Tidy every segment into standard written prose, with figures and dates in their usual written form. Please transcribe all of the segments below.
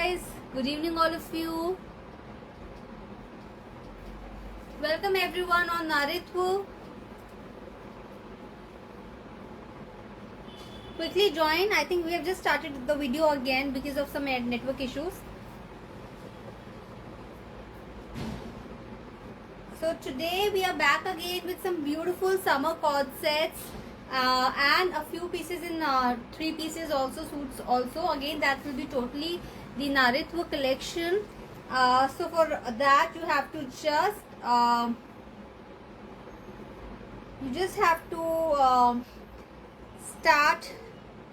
guys, good evening all of you. Welcome everyone on Naritwu. Quickly join. I think we have just started the video again because of some network issues. So today we are back again with some beautiful summer cord sets and a few pieces in 3 pieces also, suits also. Again, that will be totally the Naritwu collection. So for that you have to just have to start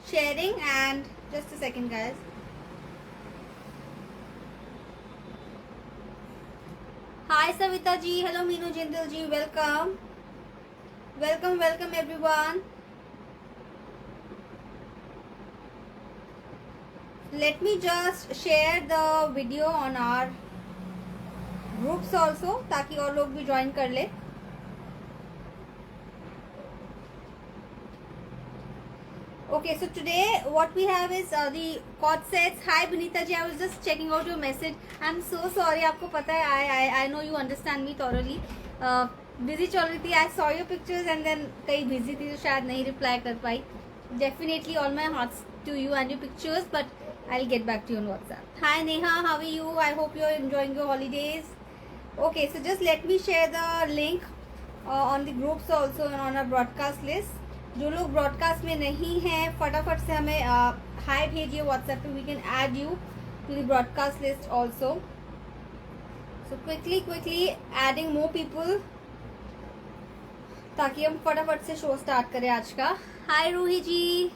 sharing. And just a second guys. Hi Savita ji, hello Meenu Jindal ji, welcome everyone. Let me just share the video on our groups also ताकि और लोग भी join कर ले. Okay, so today what we have is the cord sets. Hi Benita ji, I was just checking out your message. I'm so sorry. आपको पता है I know you understand me thoroughly. Busy चल रही थी. I saw your pictures and then कहीं busy थी तो शायद नहीं reply कर पाई. Definitely all my hearts to you and your pictures, but I'll get back to you on WhatsApp. Hi Neha, how are you? I hope you're enjoying your holidays. Okay, so just let me share the link on the groups also and on our broadcast list. जो लोग broadcast में नहीं हैं फटाफट से हमें हाय भेजिए WhatsApp पे. We can add you to the broadcast list also. So quickly adding more people ताकि हम फटाफट से शो स्टार्ट करें आज का. Hi Roohi ji,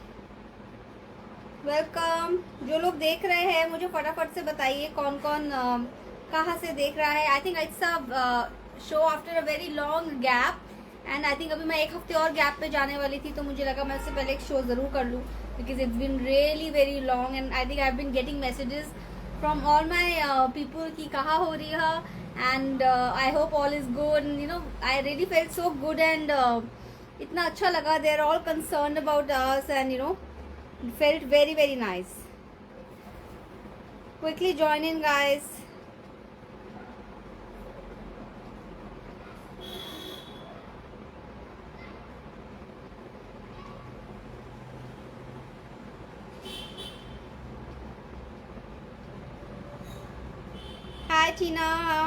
welcome. जो लोग देख रहे हैं मुझे फटाफट से बताइए कौन कौन कहाँ से देख रहा है. I think it's a show after a very long gap and I think अभी मैं 1 हफ्ते और गैप पे जाने वाली थी तो मुझे लगा मैं उससे पहले एक शो ज़रूर कर लूँ because it's been really very long and I think I have been getting messages from all my people की कहाँ हो रही है. And I hope all is good. You know I really felt so good and इतना अच्छा लगा. They are all concern about us and you know felt very very nice. Quickly join in guys. Hi Tina,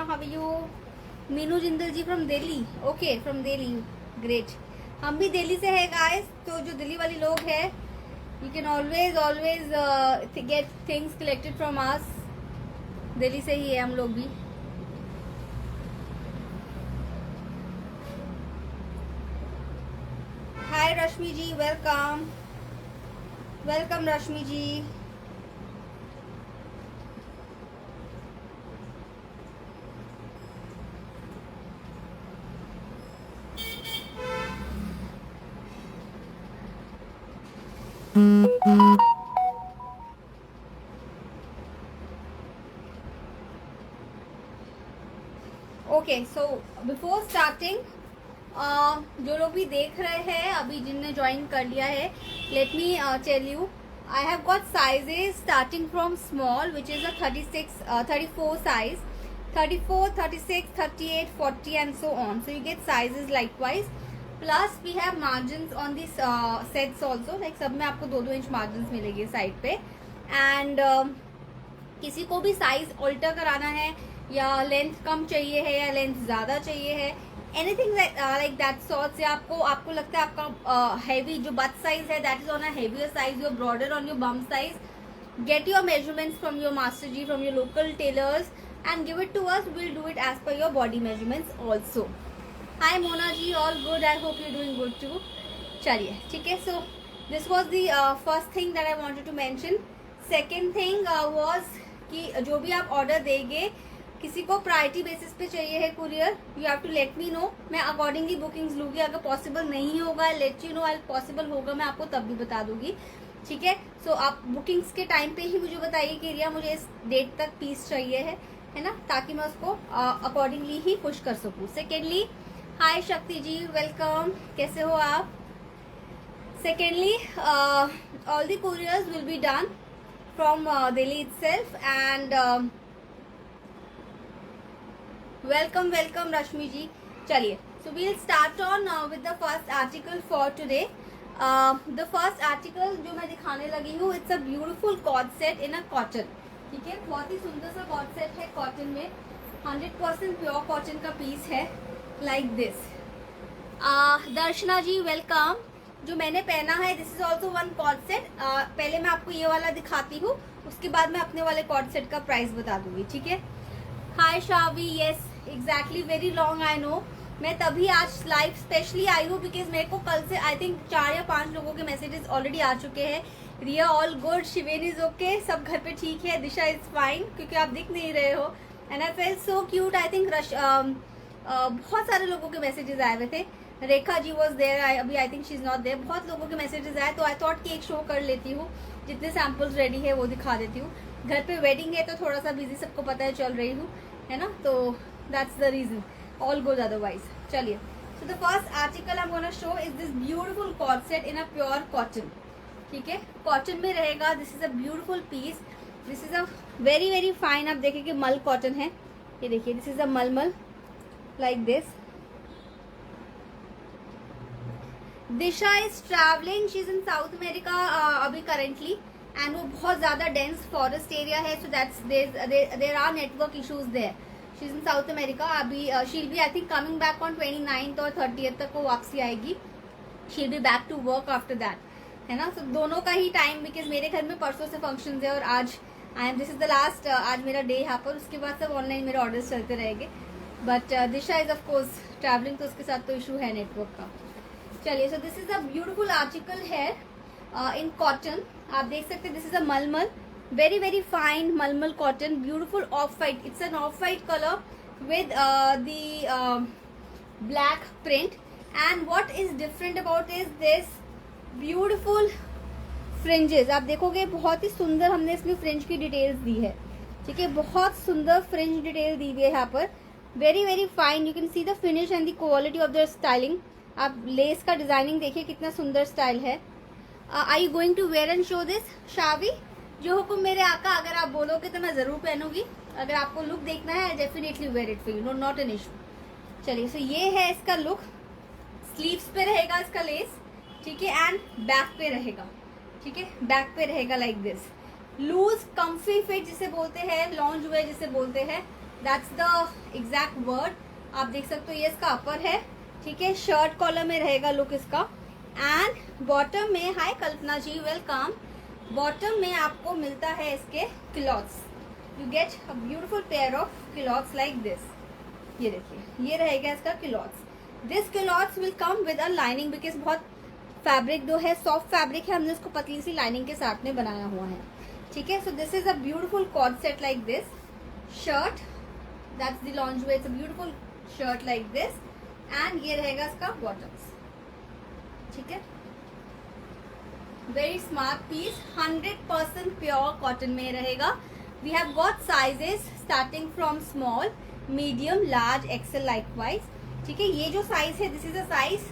how are you? Meenu Jindal ji from Delhi. Okay, from Delhi, great. हम भी दिल्ली से है guys. तो जो दिल्ली वाले लोग हैं you can always get things collected from us. Delhi से ही है हम लोग भी. हाय रश्मि जी, वेलकम रश्मि जी. ओके, सो बिफोर स्टार्टिंग जो लोग भी देख रहे हैं अभी जिनने ज्वाइन कर लिया है, let me tell you I have got sizes starting from small which is a 34 size, 34, 36, 38, 40 and so on. So you get sizes likewise. Plus we have margin on this sets also. Like सब में आपको 2-2 inch margin मिलेंगे side पे. And किसी को भी size alter कराना है या लेंथ कम चाहिए है या लेंथ ज़्यादा चाहिए है, एनीथिंग लाइक दैट सॉर्ट्स, या आपको लगता है आपका हैवी जो बट साइज है that is on a heavier size, your broader on your bum size, get your measurements from your master ji, from your local tailors and give it to us. Will do it as per your body measurements also. Hi Mona ji, all good. I hope you doing good too. चलिए ठीक है. So this was the first thing that I wanted to mention. Second thing was कि जो भी आप order देंगे किसी को प्रायोरिटी बेसिस पे चाहिए है courier, you have to let me know. मैं अकॉर्डिंगली बुकिंग्स लूँगी. अगर पॉसिबल नहीं होगा लेट यू नो. अगर पॉसिबल होगा मैं आपको तब भी बता दूंगी. ठीक है. सो आप बुकिंग्स के टाइम पे ही मुझे बताइए कि रिया मुझे इस डेट तक पीस चाहिए है ना, ताकि मैं उसको अकॉर्डिंगली ही पुश कर सकूँ. सेकेंडली, हाय शक्ति जी, वेलकम. कैसे हो आप? Secondly, all the couriers will be done from Delhi itself. And welcome Rashmi ji. चलिए, so we'll start on with the first article for today. The first article जो मैं दिखाने लगी हूँ, it's a beautiful cord set in a cotton. ठीक है, बहुत ही सुंदर सा cord set है कॉटन में, 100% प्योर कॉटन का पीस है, like this. Darshana ji welcome. जो मैंने पहना है this is also one co-ord set. पहले मैं आपको ये वाला दिखाती हूँ, उसके बाद मैं अपने वाले कॉर्ड सेट का प्राइस बता दूंगी. ठीक है. Hi Shavi. Yes exactly, very long I know. मैं तभी आज लाइव स्पेशली आई हूँ बिकॉज मेरे को कल से आई थिंक 4 या 5 लोगों के मैसेजेस ऑलरेडी आ चुके हैं. रिया all good, Shiven is okay, सब घर पे ठीक है, दिशा इज फाइन, क्योंकि आप दिख नहीं रहे हो. And I fail so cute. I think बहुत सारे लोगों के मैसेजेस आए हुए थे. रेखा जी वॉज देयर, अभी I think she is not there. बहुत लोगों के मैसेजेस आए, तो आई थॉट कि एक शो कर लेती हूँ, जितने सैम्पल्स रेडी है वो दिखा देती हूँ. घर पे वेडिंग है तो थोड़ा सा बिजी, सबको पता है, चल रही हूँ, है ना, तो that's the reason. All good otherwise. चलिए, so the first article I am gonna show is this beautiful cord set in a pure cotton. ठीक है, कॉटन में रहेगा. This is a beautiful piece. This is a very very fine. आप देखिए कि मल cotton है, ये देखिए, this is a malmal like this. Disha is travelling, she is in South America अभी करेंटली, एंड वो बहुत ज्यादा डेंस फॉरेस्ट एरिया है, so that's there are network issues there. She is in South America अभी. She will be I think coming back on 29th और 30th तक वो वापसी आएगी. She will be back to work after that, है ना. तो दोनों का ही टाइम, बिकॉज मेरे घर में परसों से फंक्शन है और आज दिस इज द लास्ट, आज मेरा डे यहाँ पर. उसके बाद सब ऑनलाइन मेरे ऑर्डर्स चलते रहेंगे. But Disha is of course travelling, तो उसके साथ तो इशू है नेटवर्क का. चलिए, सो this is a beautiful article है इन कॉटन. आप देख सकते हैं, दिस इज अ मलमल, वेरी वेरी फाइन मलमल cotton, beautiful of white. It's an of white colour with the black print. And what is different about is this beautiful fringes. आप देखोगे बहुत ही सुंदर हमने इसमें फ्रिंज की डिटेल्स दी है. ठीक है, बहुत सुंदर फ्रिंज डिटेल दी हुई है यहाँ पर. Very very fine. You can see the finish and the quality of the styling. आप लेस का डिजाइनिंग देखिए, कितना सुंदर स्टाइल है. Are you going to wear and show this Shavi? जो हुक्म मेरे आका, अगर आप बोलोगे तो मैं जरूर पहनूंगी. अगर आपको लुक देखना है, definitely wear it for you, not an issue. चलिए, सो ये है इसका लुक. स्लीव्स पे रहेगा इसका लेस. ठीक है, एंड बैक पे रहेगा. ठीक है, बैक पे रहेगा like this. Loose comfy fit जिसे बोलते हैं, लॉन्ज वेयर जिसे बोलते हैं, दैट्स द एग्जैक्ट वर्ड. आप देख सकते हो, ये इसका अपर है. ठीक है, शर्ट कॉलर में रहेगा लुक इसका. एंड बॉटम में, हाय कल्पना जी वेलकम, बॉटम में आपको मिलता है इसके clothes. You get a beautiful pair of clothes like this. ये देखिए, ये रहेगा इसका clothes. This clothes will come with a lining, because बहुत फैब्रिक जो है सॉफ्ट फैब्रिक है, हमने इसको पतली सी लाइनिंग के साथ में बनाया हुआ है. ठीक है, so this is a beautiful cord set like this. Shirt, that's the loungewear, it's a beautiful shirt like this. And ये रहेगा इसका बॉटम्स. ठीक है, very smart piece, 100% pure cotton में रहेगा. We have got sizes starting from small, medium, large, XL likewise. ठीक है, ये जो साइज है दिस इज अ साइज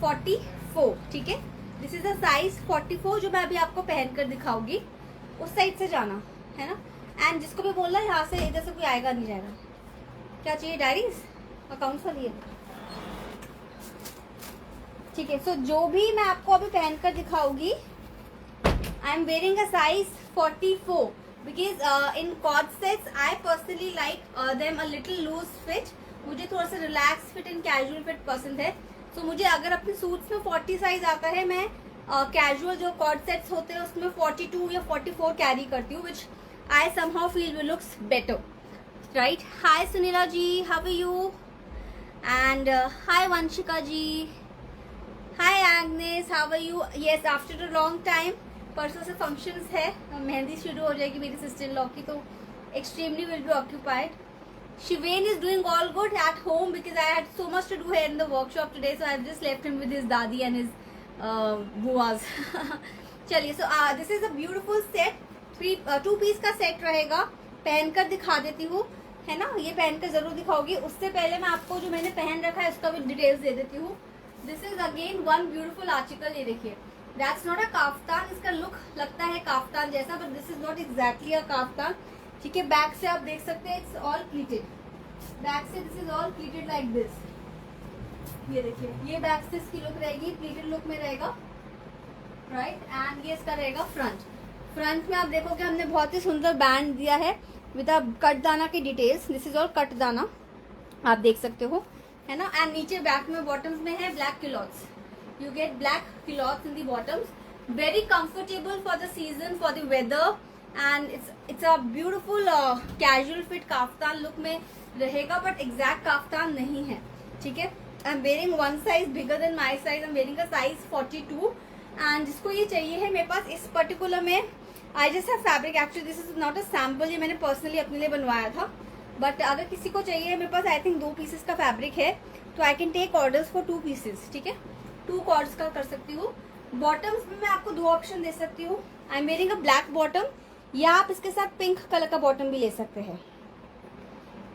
44. ठीक है, दिस इज अ साइज 44 जो मैं अभी आपको पहनकर दिखाऊंगी. उस साइड से जाना है ना. एंड जिसको भी बोलना है, यहाँ से इधर से कोई आएगा नहीं जाएगा. क्या चाहिए? डायरीज, अकाउंट्स वाली है. ठीक है, सो जो भी मैं आपको अभी पहनकर दिखाऊंगी, I am wearing a size 44 because in co-ord sets I personally like them a little loose fit. मुझे थोड़ा सा relax fit and casual fit पसंद है. सो मुझे अगर अपने सूट्स में 40 साइज आता है, मैं कैजुअल जो कॉर्ड सेट्स होते हैं उसमें 42 या 44 कैरी करती हूँ, which I somehow feel will looks better, right. Hi Sunila ji, how are you? And hi Vanshika ji, hi Agnes, how are you? Yes, after a long time. परसों से फंक्शंस है, मेहंदी शुरू हो जाएगी मेरी सिस्टर इन लॉ की, तो extremely will be occupied. Shivain is doing all good at home because I had so much to do here in the workshop today, so I've just left him with his dadi and his buas. चलिए, so this is a beautiful set. 2 piece का set रहेगा. पहनकर दिखा देती हूँ, है ना. ये पहनकर जरूर दिखाऊंगी. उससे पहले मैं आपको जो मैंने पहन रखा है उसका भी डिटेल्स दे देती हूँ. This is again one beautiful article. ये देखिए, दैट्स नॉट अ काफ्तान, इसका लुक लगता है काफ्तान जैसा, but this is not exactly a kaftan. ठीक है, बैक से आप देख सकते हैं इट्स ऑल प्लीटेड, बैक से this is all pleated like this. ये देखिए, ये बैक से इसकी लुक रहेगी, प्लीटेड लुक में रहेगा, राइट। एंड ये इसका रहेगा फ्रंट। फ्रंट में आप देखोगे हमने बहुत ही सुंदर बैंड दिया है विद अ कट दाना की details. This is all cut दाना, आप देख सकते हो, है ना। एंड नीचे बैक में बॉटम्स में है black clothes, you get black cloths in the bottoms, very comfortable for the season, for the weather, and it's a beautiful casual fit kaftan look में रहेगा, but exact kaftan नहीं है। ठीक है, I'm wearing one size bigger than my size, I'm wearing a size 42, and जिसको ये चाहिए है मेरे पास इस पर्टिकुलर में, I just have fabric, actually this is not a sample, ये मैंने पर्सनली अपने लिए बनवाया था, बट अगर किसी को चाहिए मेरे पास आई थिंक 2 पीसेस का फैब्रिक है, तो I can take orders for 2 pieces. ठीक है, 2 कॉर्ड्स का कर सकती हूँ। बॉटम्स में मैं आपको 2 ऑप्शन दे सकती हूँ। आई am wearing a black bottom, या आप इसके साथ पिंक कलर का बॉटम भी ले सकते हैं,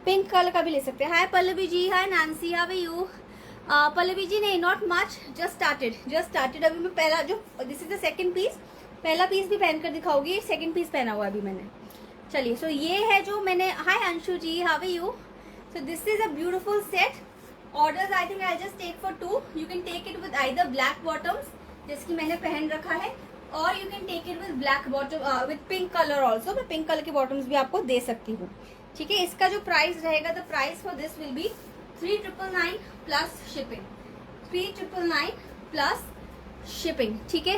पिंक कलर का भी ले सकते हैं। Hi Pallavi ji, hi Nancy, how are you? Pallavi ji नहीं, नॉट मच, जस्ट स्टार्टेड। अभी मैं पहला जो, this is the second piece, पहला पीस भी पहनकर दिखाऊंगी, सेकंड पीस पहना हुआ अभी मैंने। चलिए, सो ये है जो मैंने, hi Anshu ji, how are you? So this is a beautiful set. Orders I think I just take for 2, you can take it with either black bottoms जैसे कि मैंने पहन रखा है, और you can take it with black bottom with pink colour also. मैं pink colour के bottoms भी आपको दे सकती हूँ। ठीक है, इसका जो प्राइस रहेगा, the price for this will be 3,999 plus shipping, 3,999 plus shipping. ठीक है,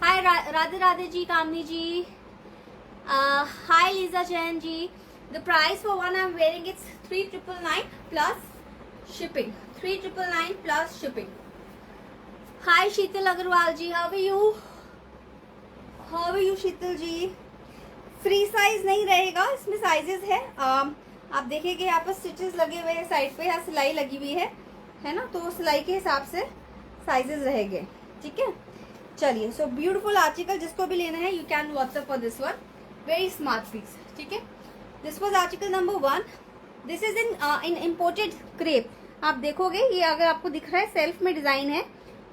hi Radhe Radhe ji, Kamini ji, hi Lisa Jain ji. The price for one I am wearing it's 3,999 प्लस shipping, 3,999 plus shipping. Hi Sheetal Agarwal ji, how are you? How are you Sheetal ji? Free size नहीं रहेगा, इसमें sizes है। आप देखेंगे यहाँ पर स्टिचेस लगे हुए हैं साइड पे, यहाँ सिलाई लगी हुई है ना, तो सिलाई के हिसाब से साइजेस रहेंगे। ठीक है, चलिए, सो ब्यूटीफुल आर्टिकल, जिसको भी लेना है you can WhatsApp for this one, very smart piece. ठीक है, this was article number 1। This is in imported crepe. आप देखोगे ये अगर आपको दिख रहा है, सेल्फ में डिजाइन है,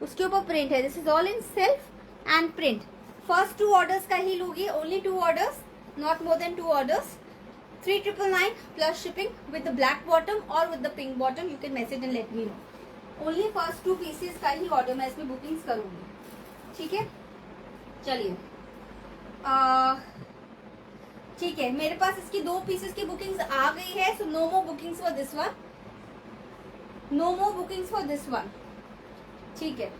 उसके ऊपर प्रिंट है। This is all in self and print. First 2 orders का ही लूंगी, only 2 orders, not more than 2 orders. 3,999 plus shipping with the black bottom और with the pink bottom. You can message and let me know. Only first 2 pieces का ही order मैं इसमें bookings करूंगी। ठीक है, चलिए, ठीक है, मेरे पास इसकी 2 पीसेस की बुकिंग्स आ गई है, so no more bookings for this one, no more bookings for this one. ठीक है,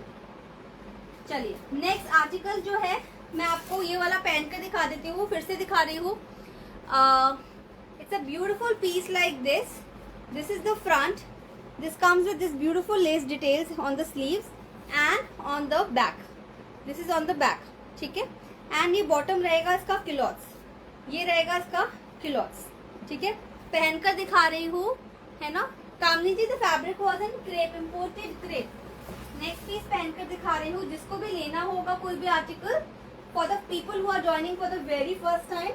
चलिए, नेक्स्ट आर्टिकल जो है मैं आपको ये वाला पहन कर दिखा देती हूँ, फिर से दिखा रही हूँ। It's a beautiful piece like this, this is the front, this comes with this beautiful lace details on the sleeves and on the back, this is on the back. ठीक है, एंड ये बॉटम रहेगा इसका clothes, ये रहेगा इसका clothes. ठीक है, पहनकर दिखा रही हूँ, है ना। Kamini ji, the fabric was in crepe, imported crepe. Next piece पहनकर दिखा रही हूँ, जिसको भी लेना होगा कोई भी article, for the people who are joining for the very first time,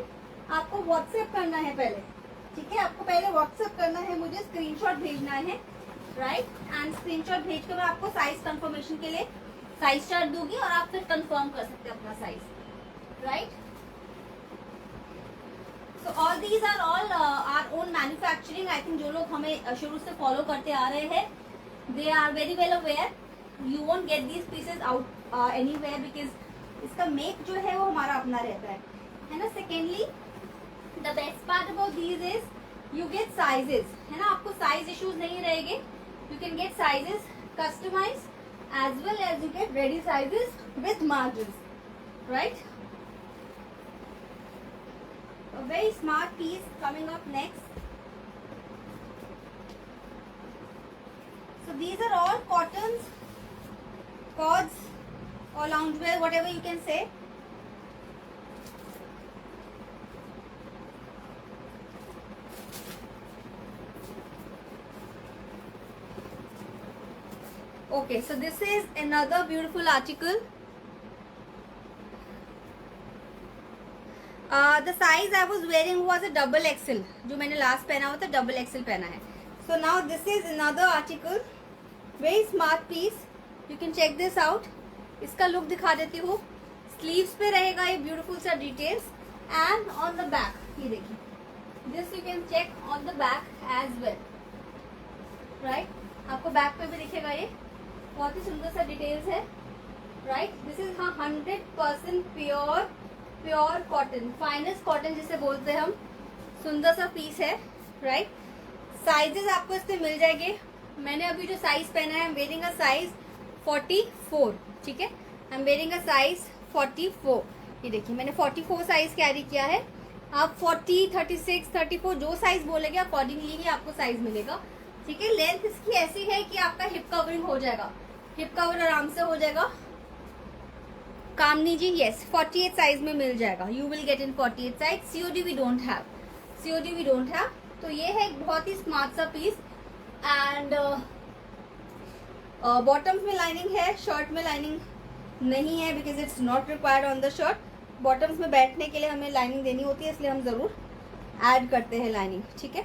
आपको व्हाट्सएप करना है पहले। ठीक है, आपको पहले व्हाट्सएप करना है, मुझे स्क्रीनशॉट भेजना है, राइट। एंड स्क्रीनशॉट भेजकर मैं आपको साइज कंफर्मेशन के लिए साइज चार्ट दूंगी, और आप फिर कंफर्म कर सकते हैं अपना size, right. So all these are all our own manufacturing. I think जो लोग हमें शुरू से फॉलो करते आ रहे हैं, they are very well aware. You won't get these pieces out anywhere because इसका मेक जो है वो हमारा अपना रहता है ना। Secondly, the best part about these is you get sizes, है ना। आपको साइज इश्यूज नहीं रहेंगे, you can get sizes customized as well as you get ready sizes with margins, right? A very smart piece coming up next. So these are all cottons, cords or loungewear, whatever you can say. Okay, so this is another beautiful article. The size I was wearing was a double XL, जो मैंने last पहना हुआ था double XL पहना है. So now this is another article, very smart piece. You can check this out. इसका look दिखा देती हूँ। स्लीव्स पे रहेगा ये ब्यूटीफुल सा details and on the back ये देखिए, this you can check on the back as well, right. आपको बैक पे भी दिखेगा, ये बहुत ही सुंदर सा डिटेल्स है, right. This is 100% pure cotton, finest cotton जिसे बोलते हैं हम। सुंदर सा पीस है, राइट। साइजेस आपको इसमें मिल जाएंगे। मैंने अभी जो साइज पहना है, आई एम वेयरिंग अ साइज 44, ठीक है। आई एम वेयरिंग अ साइज 44। ये देखिए मैंने 44 साइज कैरी किया है। आप 40, 36, 34 जो साइज बोलेंगे अकॉर्डिंगली ही आपको साइज मिलेगा, ठीक है। लेंथ इसकी ऐसी है कि आपका हिप कवरिंग हो जाएगा, हिप कवर आराम से हो जाएगा। कामनी जी यस 48 साइज में मिल जाएगा, you will get in 48 size. COD we don't have, COD we don't have. तो ये है एक बहुत ही स्मार्ट सा पीस एंड बॉटम्स में लाइनिंग है, शर्ट में लाइनिंग नहीं है because it's not required on the shirt. Bottoms में बैठने के लिए हमें लाइनिंग देनी होती है, इसलिए हम जरूर ऐड करते हैं लाइनिंग, ठीक है।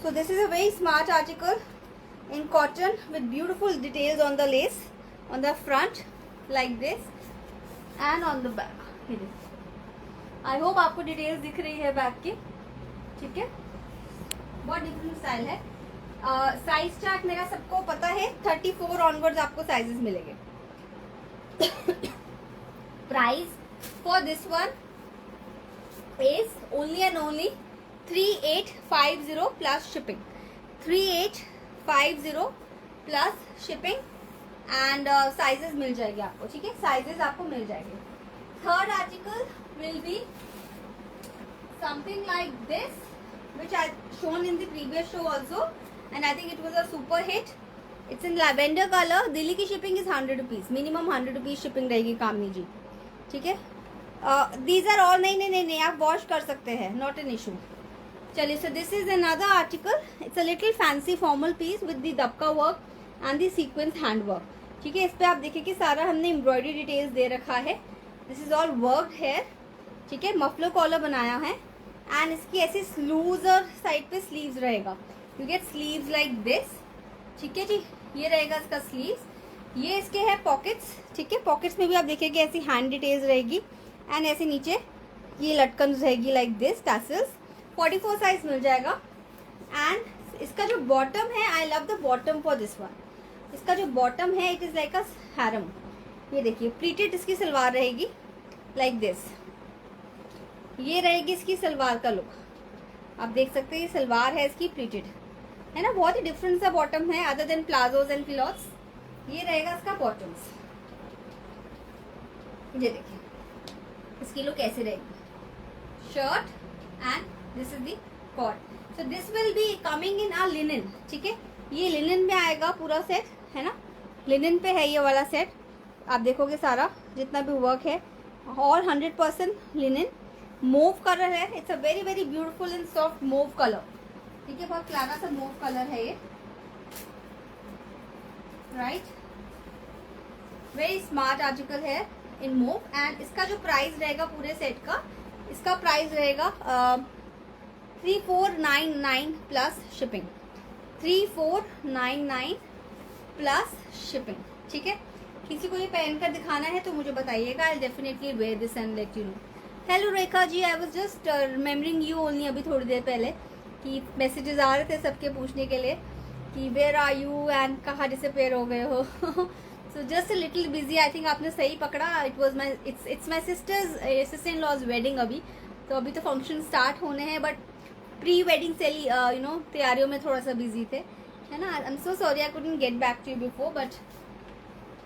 So this is a very smart article in cotton with beautiful details on the less on the front like this and on the back. I hope आपको डिटेल्स दिख रही है बैक की, ठीक है। बहुत डिफरेंट स्टाइल है। साइज चार्ट मेरा सबको पता है, 34 ऑनवर्ड्स आपको साइजेस मिलेंगे। Price for this one is only and only 3850 plus shipping, 3850 plus shipping and sizes मिल जाएगी आपको, ठीक है। साइजेस आपको मिल जाएंगे। Third article will be something like this which I shown in the previous show also and I think it was a super hit. It's in lavender color. Delhi की shipping is 100 rupees, minimum 100 rupees shipping रहेगी कामनी जी, ठीक है। These are all नहीं आप wash कर सकते हैं, not an issue। चलिए, so this is another article. It's a little fancy formal piece with the दबका work and the sequence hand work, ठीक है। इस पे आप देखिए कि सारा हमने embroidery details दे रखा है। This is all worked here, ठीक है। मफलर कॉलर बनाया है एंड इसकी ऐसी स्लूज और साइड पे स्लीव्स रहेगा, you get sleeves like this, ठीक है जी। ये रहेगा इसका स्लीव्स। ये इसके है पॉकेट्स, ठीक है। पॉकेट्स में भी आप देखिए ऐसी हैंड डिटेल्स रहेगी एंड ऐसे नीचे ये लटकन रहेगी लाइक दिस, टैसल्स। 44 साइज मिल जाएगा एंड इसका जो बॉटम है, I love the bottom for this one. इसका जो बॉटम है it is like a harem. ये देखिए प्लीटेड इसकी सलवार रहेगी लाइक दिस। ये रहेगी इसकी सलवार का लुक, आप देख सकते हैं। ये सलवार है इसकी प्लीटेड, है ना। बहुत ही डिफरेंट सा बॉटम है other than palazzos and clothes. ये रहेगा इसका बॉटम्स, ये देखिए इसकी लुक ऐसे रहेगी, shirt and this is the coat. So this will be coming in a linen, ठीक है। ये लिनन में आएगा पूरा सेट, है ना। लिनन पे है ये वाला सेट, आप देखोगे सारा जितना भी वर्क है और 100% लिनन। मूव कलर है, it's a very very beautiful and soft move colour, ठीक है। बहुत प्यारा सा मूव कलर है ये, राइट। वेरी स्मार्ट आर्टिकल है इन मूव एंड इसका जो प्राइस रहेगा पूरे सेट का, इसका प्राइस रहेगा 3499 प्लस शिपिंग, 3499 प्लस शिपिंग, ठीक है। किसी को ये पहनकर दिखाना है तो मुझे बताइएगा, I definitely wear this and let you know. Hello Rekha ji, I was just remembering you only अभी थोड़ी देर पहले कि मैसेजेस आ रहे थे सबके पूछने के लिए कि वेयर आर यू एंड कहाँ डिसअपेयर हो गए हो। So just a little busy, I think आपने सही पकड़ा। It was my it's my sister in law's wedding अभी, तो अभी तो फंक्शन स्टार्ट होने हैं बट प्री वेडिंग तैयारियों में थोड़ा सा बिजी थे, है ना। I am so sorry I couldn't get back to you before but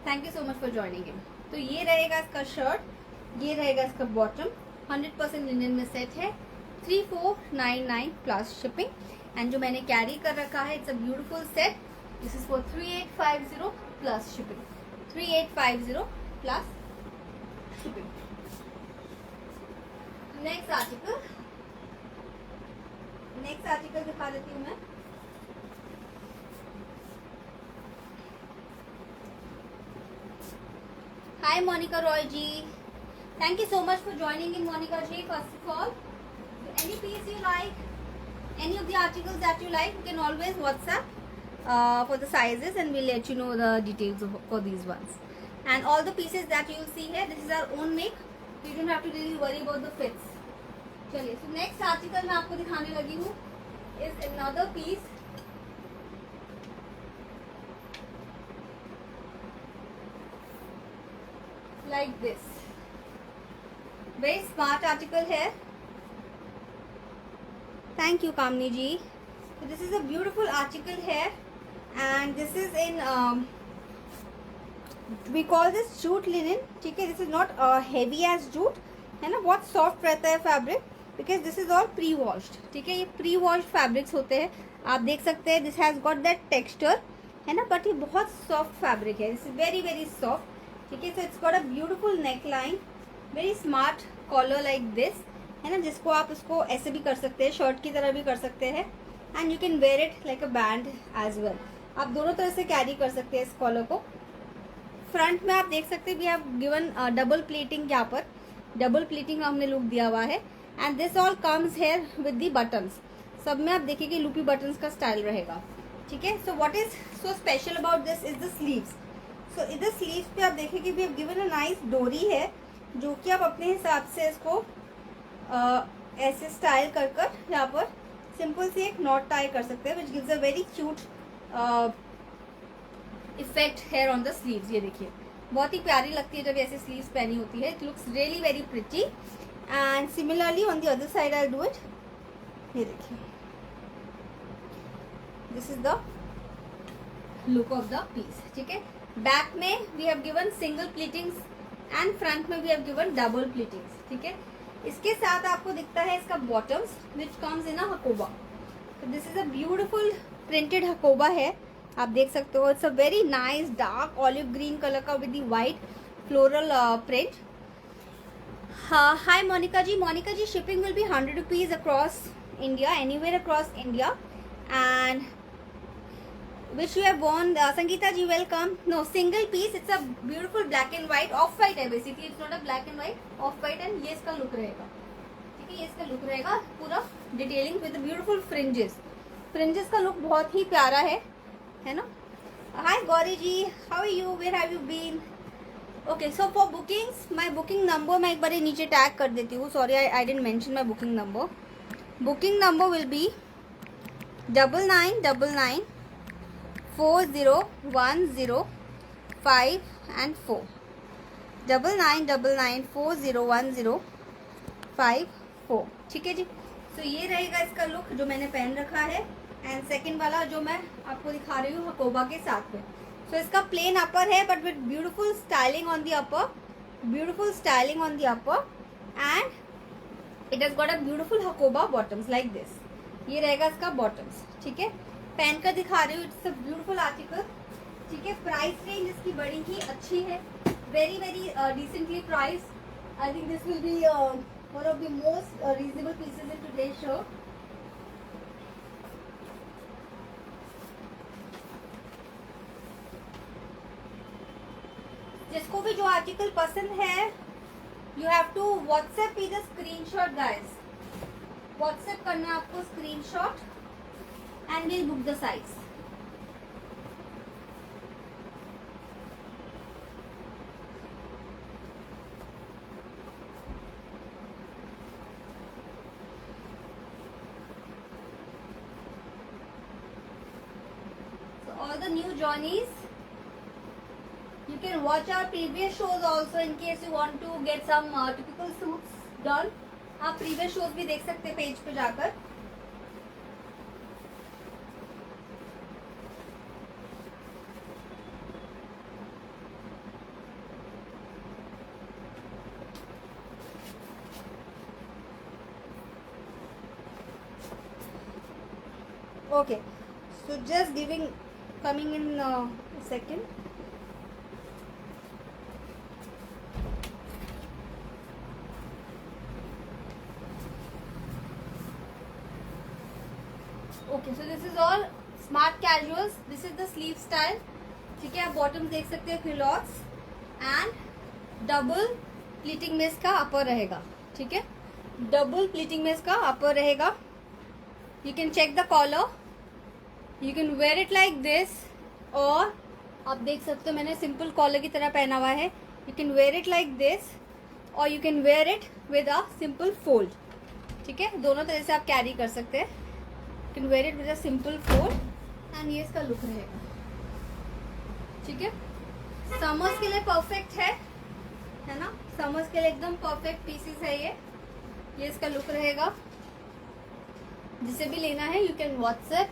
thank you so much for joining in. तो ये रहेगा इसका शर्ट, ये रहेगा इसका बॉटम, 100% लिनन में सेट है, 3499 प्लस शिपिंग एंड जो मैंने कैरी कर रखा है it's a beautiful set. This is for 3850 plus shipping, 3850 plus shipping. Next article दिखा देती हूँ मैं। हाय मोनिका रॉय जी, thank you so much for joining in, Monica ji. First of all, any piece you like, any of the articles that you like, you can always WhatsApp for the sizes and we'll let you know the details for these ones. and all the pieces that you will see here, this is our own make. You don't have to really worry about the fits. चलिए, so next article मैं आपको दिखाने लगी हूँ is another piece. Like this, very smart article here. Thank you, Kamini ji. So this is a beautiful article here, and this is in we call this jute linen. ठीक है, this is not heavy as jute, है ना, बहुत soft रहता है fabric, because this is all pre washed. ठीक है, ये pre washed fabrics होते हैं, आप देख सकते हैं. This has got that texture, है ना, but ये बहुत soft fabric है. This is very very soft. ठीक है, so it's got a beautiful neckline, very smart collar like this, है ना, जिसको आप इसको ऐसे भी कर सकते हैं, शर्ट की तरह भी कर सकते हैं, and you can wear it like a band as well. आप दोनों तरह से कैरी कर सकते हैं इस कॉलर को. फ्रंट में आप देख सकते हैं we have given double plating, यहाँ पर डबल प्लेटिंग हमने लुक दिया हुआ है, and this all comes here with the buttons. सब में आप देखिए कि लूपी बटन्स का स्टाइल रहेगा. ठीक है, so what is so special about this is the sleeves. So इधर स्लीव्स पे आप देखिए कि we have given a nice डोरी है, जो कि आप अपने हिसाब से इसको ऐसे स्टाइल कर कर यहाँ पर सिंपल सी एक नॉट टाई कर सकते हैं, which gives a very cute effect here on the sleeves. ये देखिए बहुत ही प्यारी लगती है जब ऐसे स्लीव्स पहनी होती है. It looks really very pretty. And similarly on the other side I do it. ये देखिए, this is the look of the piece. ठीक है, बैक में we have given single pleatings and front में we have given double pleatings. ठीक है, इसके साथ आपको दिखता है इसका bottoms which comes in a hakoba. This is a beautiful printed hakoba है, आप देख सकते हो. It's a very nice dark olive green colour का with the white floral print. Hi Monica ji. Monica ji, shipping will be 100 rupees across India, anywhere across India. And which you have worn, Sangeeta ji, welcome. No, single piece. It's a beautiful black and white, off white है basically. It's not a black and white, off white, and ये इसका look रहेगा. ठीक है, ये इसका look रहेगा पूरा detailing with beautiful fringes. Fringes का लुक बहुत ही प्यारा है ना. Hi Gauri ji, how are you, where have you been. Okay, so for bookings my booking number मैं एक बार नीचे टैग कर देती हूँ. Sorry, I didn't mention my booking number. Booking number will be 9999 4010 and 4. 9999 4010 5 4. ठीक है जी. तो ये रहेगा इसका लुक जो मैंने पहन रखा है, एंड सेकंड वाला जो मैं आपको दिखा रही हूँ हकोबा के साथ में. सो इसका प्लेन अपर है but with beautiful styling on the upper, beautiful styling on the upper, and it has got a beautiful Hakoba bottoms like this. ये रहेगा इसका बॉटम्स. ठीक है, पहन कर दिखा रही हूँ. It's a beautiful article. ठीक है, प्राइस रेंज इसकी बड़ी ही अच्छी है, very very decently price. I think this will be one of the most reasonable pieces in today's show. जिसको भी जो आर्टिकल पसंद है, you have to WhatsApp me the screenshot guys. WhatsApp करना है आपको screenshot and we'll book the size. So all the new joinees, you can watch our previous shows also in case you want to get some typical suits done. आप previous shows भी देख सकते हैं page पे जाकर. Okay, so just coming in a second. Okay, so this is all smart casuals. This is the sleeve style. ठीक है, आप बॉटम देख सकते हैं क्यूलॉट्स, एंड डबल प्लीटिंग में इसका अपर रहेगा. ठीक है, डबल प्लीटिंग में इसका अपर रहेगा. You can check the collar. You can wear it like this, or आप देख सकते हो मैंने सिंपल कॉलर की तरह पहना हुआ है. You can wear it like this और you can wear it with a simple fold. ठीक है, दोनों तरह से आप कैरी कर सकते हैं. You can wear it with a simple fold and ये इसका लुक रहेगा. ठीक है, समर्स के लिए परफेक्ट है ना. समर्स के लिए एकदम परफेक्ट पीसेस है ये इसका लुक रहेगा. जिसे भी लेना है यू कैन व्हाट्सएप.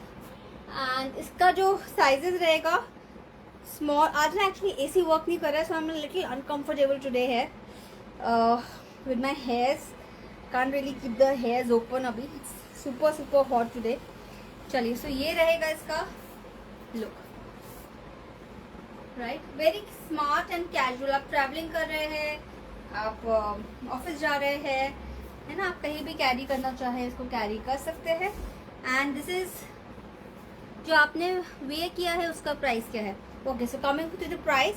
एंड इसका जो साइजेस रहेगा स्मॉल. आज ना एक्चुअली एसी वर्क नहीं कर रहा है, so I am little uncomfortable today है with my hairs. Can't really keep the hairs open. अभी सुपर सुपर हॉट टुडे. चलिए, सो ये रहेगा इसका लुक. Right, very smart and casual. आप ट्रैवलिंग कर रहे हैं, आप ऑफिस जा रहे हैं, है ना, आप कहीं भी कैरी करना चाहे इसको कैरी कर सकते हैं. एंड दिस इज जो आपने वेयर किया है उसका प्राइस क्या है. Okay, so coming to the price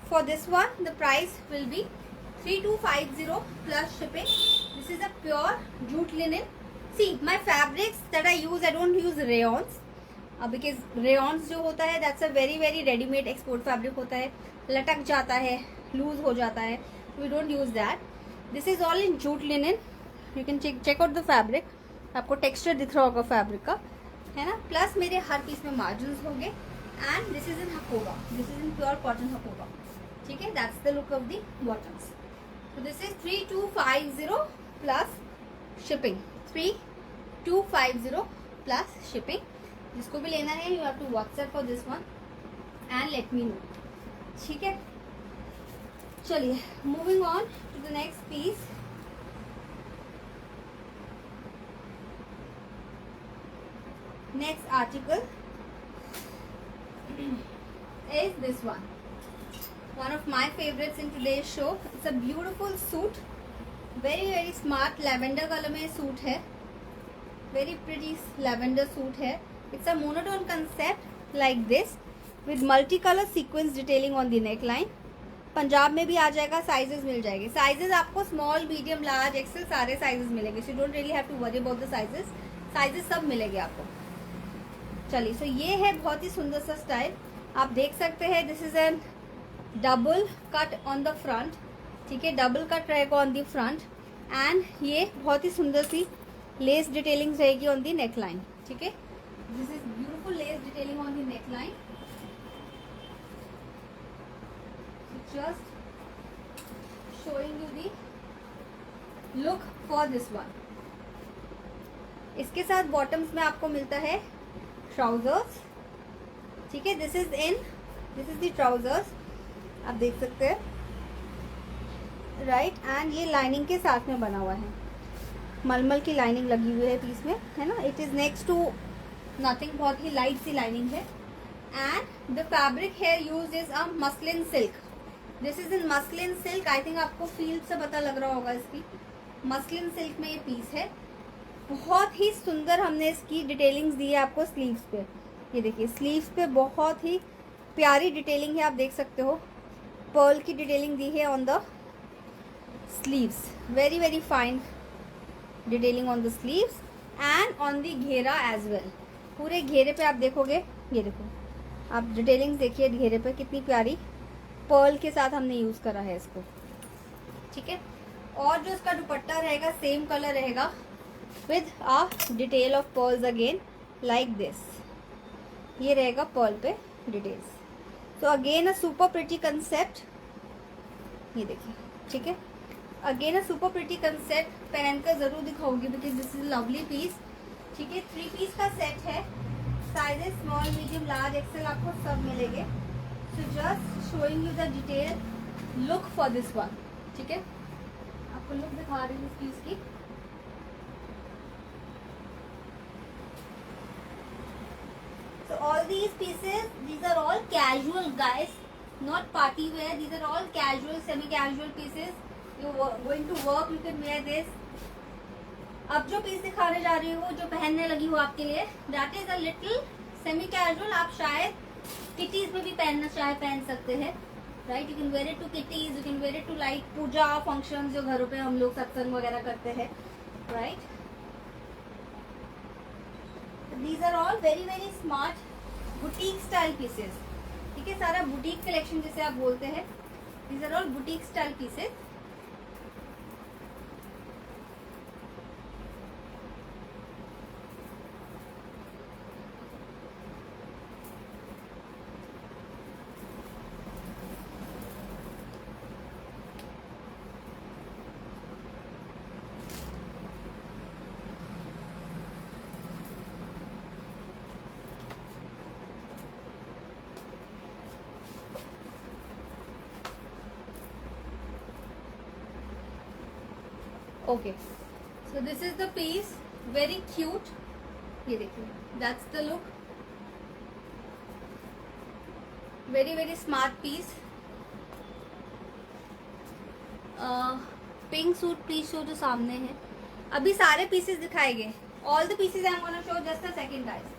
for this one, the price will be 3250 plus shipping. This is a pure jute linen. See my fabrics that I use, I don't use rayons because rayons जो होता है that's a very very readymade export fabric होता है. लटक जाता है, loose हो जाता है. We don't use that. This is all in jute linen. You can check out the fabric. आपको टेक्सचर दिख रहा होगा फैब्रिक का, है ना. प्लस मेरे हर पीस में मार्जिन होंगे. And this is in Hakoba. This is in pure cotton Hakoba. ठीक है, that's the look of the bottoms. So this is 3250 plus shipping. 3250 plus shipping. जिसको भी लेना है you have to WhatsApp for this one and let me know. ठीक है, चलिए moving on to the next piece. Next article is this one. One of my favorites in today's show. It's a beautiful suit. Very very smart. Lavender color में suit है. Very pretty lavender suit है. It's a monotone concept like this with multicolor sequence detailing on the neckline. Punjab में भी आ जाएगा. Sizes मिल जाएंगे. Sizes आपको small, medium, large, Excel सारे sizes मिलेंगे. So you don't really have to worry about the sizes. Sizes सब मिलेंगे आपको. चलिए, सो ये है बहुत ही सुंदर सा स्टाइल. आप देख सकते हैं this is an double cut on the front. ठीक है, डबल कट रहेगा ऑन द फ्रंट. एंड ये बहुत ही सुंदर सी लेस डिटेलिंग रहेगी ऑन द नेक लाइन. ठीक है, this is beautiful less detailing on the neck line. Just showing you the look for this one. इसके साथ बॉटम्स में आपको मिलता है ट्राउजर्स. ठीक है, दिस इज द ट्राउजर्स. आप देख सकते हैं. राइट, एंड ये लाइनिंग के साथ में बना हुआ है. मलमल की लाइनिंग लगी हुई है पीस में, है ना. It is next to nothing. बहुत ही लाइट सी लाइनिंग है. And the fabric here use is a muslin silk. This is in muslin silk. I think आपको फील से पता लग रहा होगा इसकी. मसलिन सिल्क में ये पीस है. बहुत ही सुंदर हमने इसकी डिटेलिंग्स दी है आपको स्लीव्स पे. ये देखिए, स्लीव्स पे बहुत ही प्यारी डिटेलिंग है. आप देख सकते हो पर्ल की डिटेलिंग दी है on the sleeves. Very very fine detailing on the sleeves and on the घेरा एज वेल. पूरे घेरे पे आप देखोगे, ये देखो आप डिटेलिंग देखिए घेरे पे कितनी प्यारी. पर्ल के साथ हमने यूज करा है इसको. ठीक है, और जो इसका दुपट्टा रहेगा सेम कलर रहेगा with a detail of pearls again like this. ये रहेगा पर्ल पे डिटेल्स. तो again a super pretty concept. ये देखिए, ठीक है, again a super pretty concept. पहनकर जरूर दिखाऊंगी because this is lovely piece. ठीक है, 3 पीस का सेट है. Sizes small, medium, large, XL आपको सब मिलेंगे. So just showing you the detail look for this one. ठीक है, आपको लुक दिखा रही हूँ इस पीस की. So all these pieces, these are all casual guys, not party wear. These are all casual, semi-casual pieces. You going to work, you can wear this. अब जो पीस दिखाने जा रही हूँ, जो पहनने लगी हूँ आपके लिए, that is a little semi-casual. आप शायद किटीज में भी पहनना चाहे पहन सकते हैं. Right? You can wear it to kitties. You can wear it to like Puja functions जो घरों पे हम लोग सत्संग वगैरह करते हैं. Right? These are all very very smart boutique style pieces. ठीक है, सारा बुटीक कलेक्शन जिसे आप बोलते हैं, these are all boutique style pieces. Okay, so this is the piece, very cute. ये देखिए, that's the look, very very smart piece. Pink suit piece show जो सामने है, अभी सारे पीसेस दिखाए गए, all the pieces I am gonna show, just a second guys.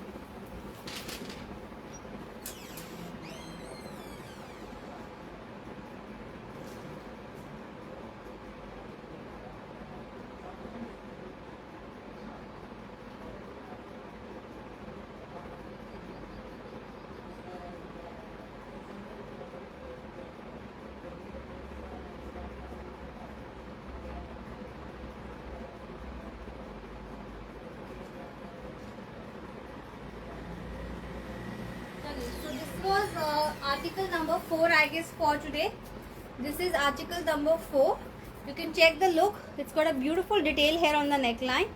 So this was article number 4 I guess for today. This is article number 4. You can check the look. It's got a beautiful detail here on the neckline.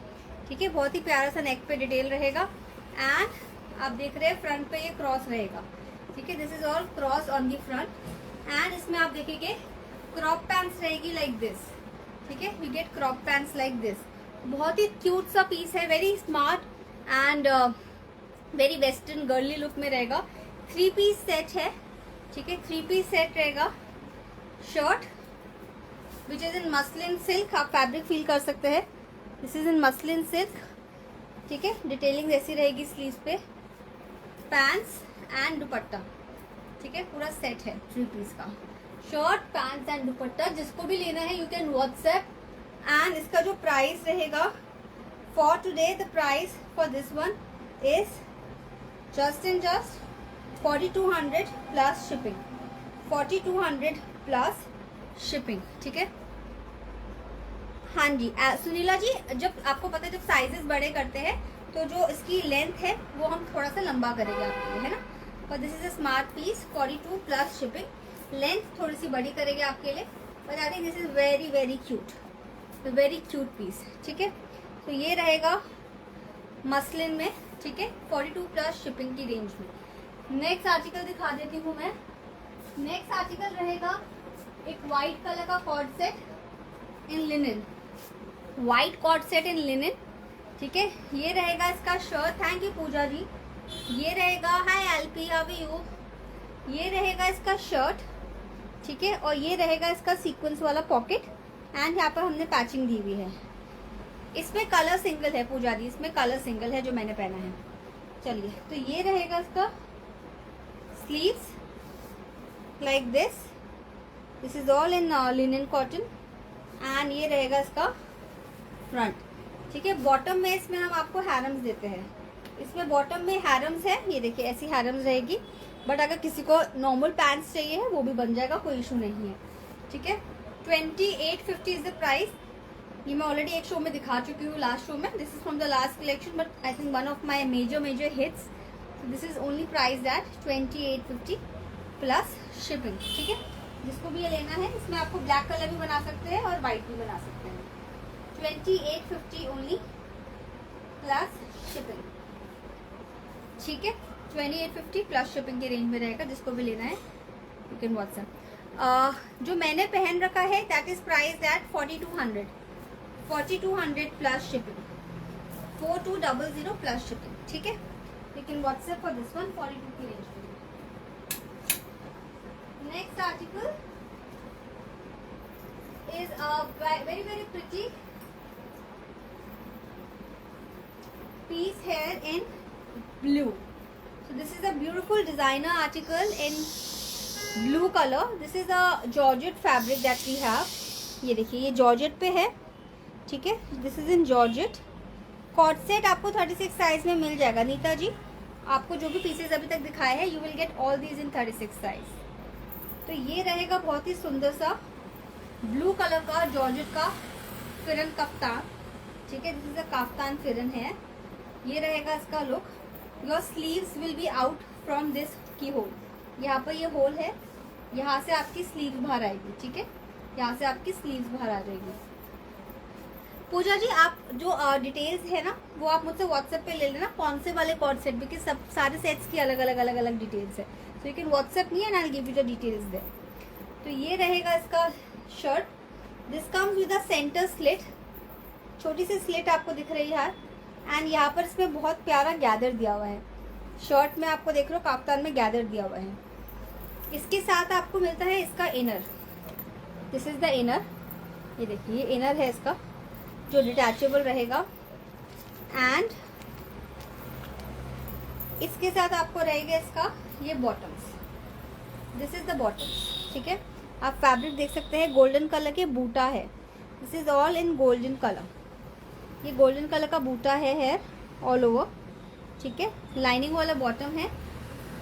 ठीक है, बहुत ही प्यारा सा नेक पे detail रहेगा। And आप देख रहे हैं फ्रंट पे ये क्रॉस रहेगा। ठीक है, this is all cross on the front. And इसमें आप देखेंगे क्रॉप पैंट्स रहेगी लाइक दिस। ठीक है, we get crop pants like this. बहुत ही क्यूट सा पीस है, very smart and very western girly look में रहेगा। 3 पीस सेट है। ठीक है, 3 पीस सेट रहेगा। Shirt which is in muslin silk, आप फैब्रिक फील कर सकते हैं। This is in muslin silk. ठीक है, डिटेलिंग ऐसी रहेगी स्लीव्स पे। पैंट्स एंड दुपट्टा। ठीक है, पूरा सेट है 3 पीस का। शर्ट, पैंट्स एंड दुपट्टा। जिसको भी लेना है यू कैन व्हाट्सएप। एंड इसका जो प्राइस रहेगा for today, the price for this one is just and just 4200 plus shipping. 4200 plus shipping. ठीक है, हाँ जी। सुनीला जी, जब आपको पता है जब साइजेस बड़े करते हैं तो जो इसकी लेंथ है वो हम थोड़ा सा लंबा करेंगे आपके लिए, है ना। पर this is a smart piece, 42 plus shipping. Length थोड़ी सी बड़ी करेंगे आपके लिए, but I think this is very very cute, very cute piece. ठीक है, तो ये रहेगा मसलिन में। ठीक है, 42 प्लस शिपिंग की रेंज में। नेक्स्ट आर्टिकल दिखा देती हूँ मैं। नेक्स्ट आर्टिकल रहेगा एक व्हाइट कलर का कॉर्ड सेट इन लिनन, व्हाइट कॉर्ड सेट इन लिनन। ठीक है, ये रहेगा इसका शर्ट। थैंक यू पूजा जी। ये रहेगा, हाय एलपी, हाउ आर यू। ये रहेगा इसका शर्ट। ठीक है, और ये रहेगा इसका सीक्वेंस वाला पॉकेट। एंड यहाँ पर हमने पैचिंग दी हुई है। इसमें कलर सिंगल है पूजा जी, इसमें कलर सिंगल है जो मैंने पहना है। चलिए, तो ये रहेगा इसका sleeves like this. This is all in linen cotton. And ये रहेगा इसका फ्रंट। ठीक है, बॉटम में इसमें हम आपको हैरम्स देते हैं। इसमें बॉटम में हैरम्स है, ये देखिए ऐसी हैरम्स रहेगी। बट अगर किसी को नॉर्मल पैंट्स चाहिए है वो भी बन जाएगा, कोई इशू नहीं है। ठीक है, 2850 इज द प्राइस। ये मैं ऑलरेडी एक शो में दिखा चुकी हूँ, लास्ट शो में। This is from the last collection, but I think one of my major hits. This is only price at 2850 plus shipping. ठीक है, जिसको भी ये लेना है, इसमें आपको ब्लैक कलर भी बना सकते हैं और वाइट भी बना सकते हैं। 2850 ओनली प्लस शिपिंग। ठीक है, 2850 प्लस शिपिंग की रेंज में रहेगा। जिसको भी लेना है यू कैन व्हाट्सएप। जो मैंने पहन रखा है that is price at 4200 plus shipping. 4200 plus shipping. ठीक है, you can WhatsApp for this one 42 की रेंज में। Next article is a very very pretty piece here in blue. So this is a beautiful designer article in blue color. This is a georgette fabric that we have. ये देखिए, ये georgette पे है। ठीक है, this is in georgette. Co-ord set आपको 36 size में मिल जाएगा नीता जी। आपको जो भी पीसेज अभी तक दिखाए हैं, you will get all these in 36 size. तो ये रहेगा बहुत ही सुंदर सा ब्लू कलर का जॉर्जेट का फिरन कफ्तान, ठीक है, दिस इज अ काफ्तान फिरन है। ये रहेगा इसका look. Your sleeves will be out from this की होल, यहाँ पर ये होल है, यहाँ से आपकी स्लीव्स बाहर आएगी, ठीक है, यहाँ से आपकी स्लीव्स बाहर आ जाएगी। पूजा जी आप जो डिटेल्स है ना वो आप मुझसे व्हाट्सएप पे ले लेना, कौन से वाले कॉर्ड सेट, बिकॉज सब सारे सेट्स की अलग अलग डिटेल्स है, so you can WhatsApp me and I will give you the details there. तो ये रहेगा इसका shirt, this comes with a centre slit, छोटी सी स्लिट आपको दिख रही है एंड यहाँ पर इसमें बहुत प्यारा गैदर दिया हुआ है। शर्ट में आपको देख रहे हो काफ्तान में गैदर दिया हुआ है। इसके साथ आपको मिलता है इसका inner, this is the inner, ये देखिए ये इनर है इसका जो डिटैचेबल रहेगा एंड इसके साथ आपको रहेगा इसका ये bottoms, this is the bottoms, ठीक है। आप फैब्रिक देख सकते हैं, गोल्डन कलर के बूटा है, this is all in golden colour, ये गोल्डन कलर का बूटा है हेयर ऑल ओवर, ठीक है। लाइनिंग वाला बॉटम है,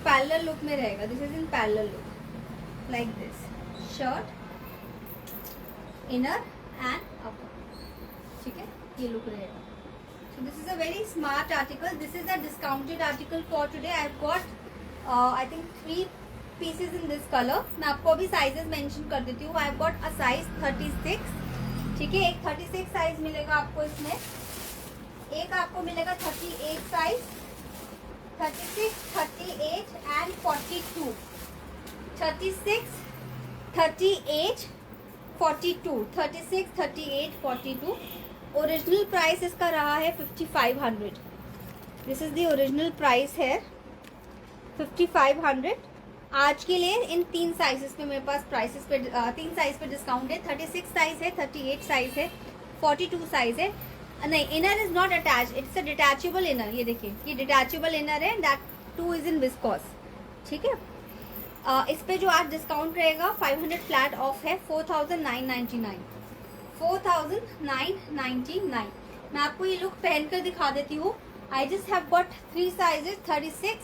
पैरेलल लुक में रहेगा, this is in parallel look like this, shirt inner and upper, ठीक है, ये लुक रहेगा। सो this is a very smart article, this is a discounted article for today. I have got I think 3 pieces in this colour. मैं आपको अभी sizes mention कर देती हूँ। आई हैव गॉट अ साइज 36, ठीक है, एक 36 साइज मिलेगा आपको इसमें, एक आपको मिलेगा 38 साइज, 36, 38 एंड 42, 36, 38, 42, 36, 38, 42। ओरिजिनल प्राइस इसका रहा है 5500, this is the original price है 5500। आज के लिए इन 3 साइजेस पे मेरे पास प्राइसेस पे 3 साइज पे डिस्काउंट है, 36 साइज है, 38 साइज है, 42 साइज है। नहीं, inner is not attach, it's a detachable inner, ये देखिए ये डिटैचेबल इनर है, that too is in viscose, ठीक है। इस पे जो आज डिस्काउंट रहेगा 500 फ्लैट ऑफ है, 4999, 4999। मैं आपको ये लुक पहनकर दिखा देती हूँ। I just have got 3 sizes, 36,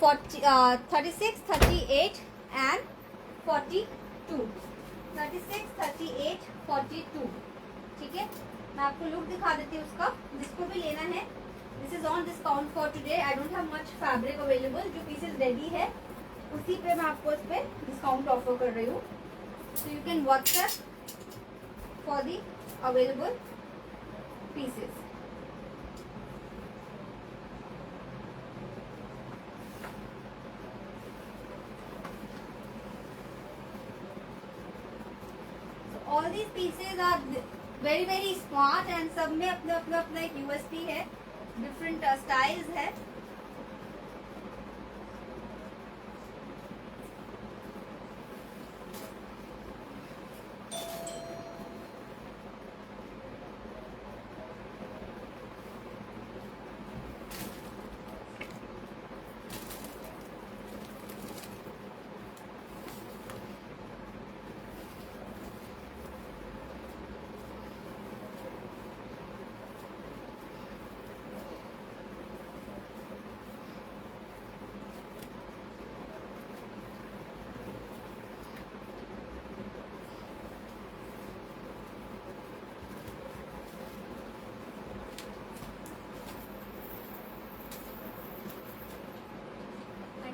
36, 38 and 42, 36, 38, 42, ठीक है। मैं आपको लुक दिखा देती हूँ उसका, जिसको भी लेना है, this is on discount for today. I don't have much fabric available, जो पीसेज रेडी है उसी पे मैं आपको इस पे डिस्काउंट ऑफर कर रही हूँ। So you can WhatsApp for the available pieces. All these pieces are very very smart and सब में अपना अपना अपना एक यूएसपी है, डिफरेंट स्टाइल्स है।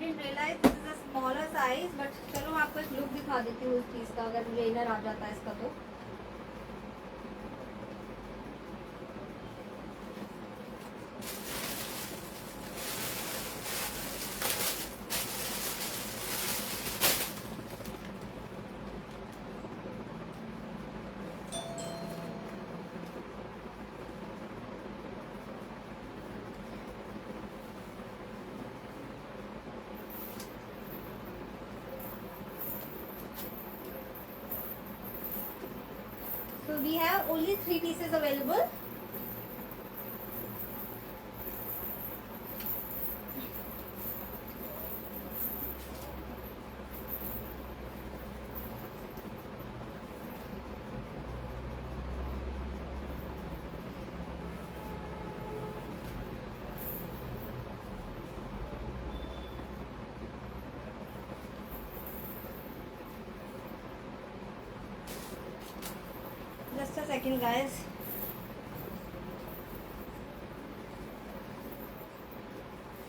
Realise this is a smaller size, but चलो मैं आपको एक लुक दिखा देती हूँ इस चीज का, अगर मुझे इनर आ जाता है इसका तो। So we have only 3 pieces available. a second guys.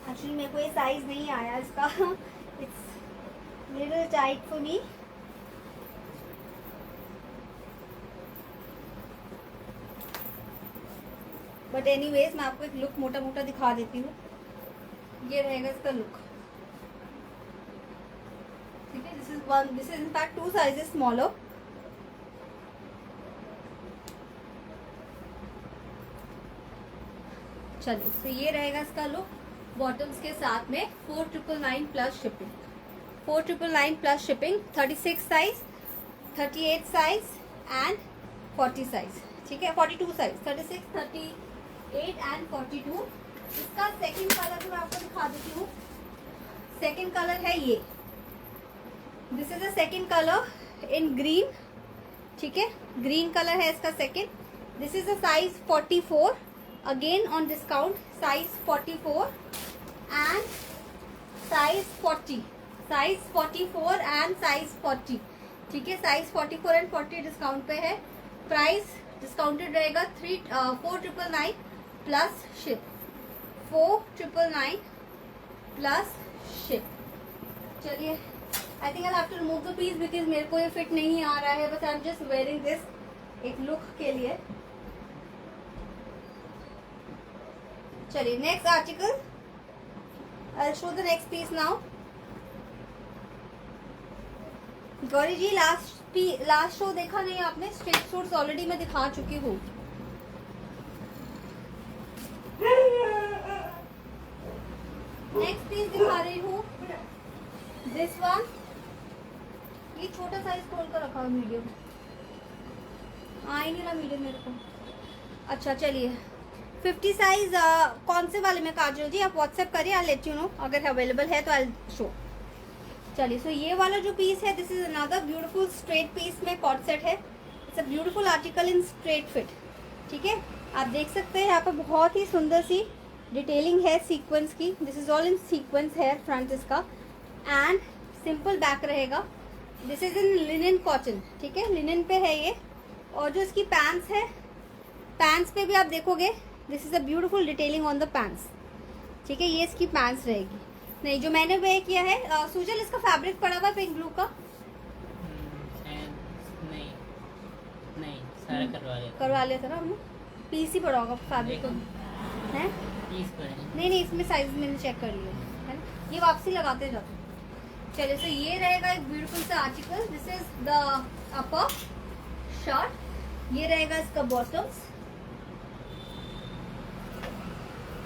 Actually मेरे को ये साइज नहीं आया इसका. It's little tight for me. But anyways मैं आपको एक लुक मोटा मोटा दिखा देती हूँ. ये रहेगा इसका लुक. ठीक है, this is in fact 2 sizes smaller. चलिए, तो ये रहेगा इसका लुक बॉटम्स के साथ में. 4999 plus shipping. 4999 plus shipping. 36 size, 38 size and 40 size. ठीक है, 42 साइज. 36, 38 एंड 42. इसका सेकंड कलर मैं आपको दिखा देती हूँ. सेकंड कलर है ये. This is a second colour in green. ठीक है, ग्रीन कलर है इसका second. This is a size 44. Again on discount size 44 and size 40. Size 44 and size 40. ठीक है, साइज 44 एंड 40 डिस्काउंट पे है. प्राइस डिस्काउंटेड रहेगा 4999 प्लस शिप. 4999 plus ship. चलिए, I think I have to remove the piece because मेरे को ये fit नहीं आ रहा है. But I am just wearing this एक लुक के लिए. चलिए, next article. I will show the next piece now. Gauri ji, last show देखा नहीं आपने? स्ट्रेट सूट्स ऑलरेडी मैं दिखा चुकी हूँ. नेक्स्ट पीस दिखा रही हूँ. This one. ये छोटा साइज खोल कर रखा है. मीडियम आ ही नहीं रहा मीडियम मेरे को. अच्छा, चलिए. 50 साइज कौन से वाले में काजल जी? आप व्हाट्सएप करिए, आई लेट यू नो. अगर अवेलेबल है तो आई शो. चलिए, सो ये वाला जो पीस है, this is another beautiful straight piece में कॉर्ड सेट है. It's a beautiful article in straight fit. ठीक है, आप देख सकते हैं यहाँ पर बहुत ही सुंदर सी डिटेलिंग है सीक्वेंस की. This is all in sequence है फ्रंट इसका. एंड सिंपल बैक रहेगा. This is in linen cotton. ठीक है, लिनन पे है ये. और जो इसकी पैंट्स है, पैंट्स पे भी आप देखोगे this is a beautiful detailing on the pants. ठीक है, ये इसकी पैंट्स रहेगी. नहीं, जो मैंने वेयर किया है सुजल, इसका फैब्रिक पड़ा हुआ पिंक ब्लू का. नहीं सारा करवा लिया था ना हमने. पीस ही पड़ा होगा फैब्रिक है. नहीं, इसमें साइज मैंने चेक कर लिया है ना. ये वापसी लगाते जाते. चलिए, सो ये रहेगा एक ब्यूटीफुल सा article. This is the upper shirt. ये रहेगा इसका बॉटम्स,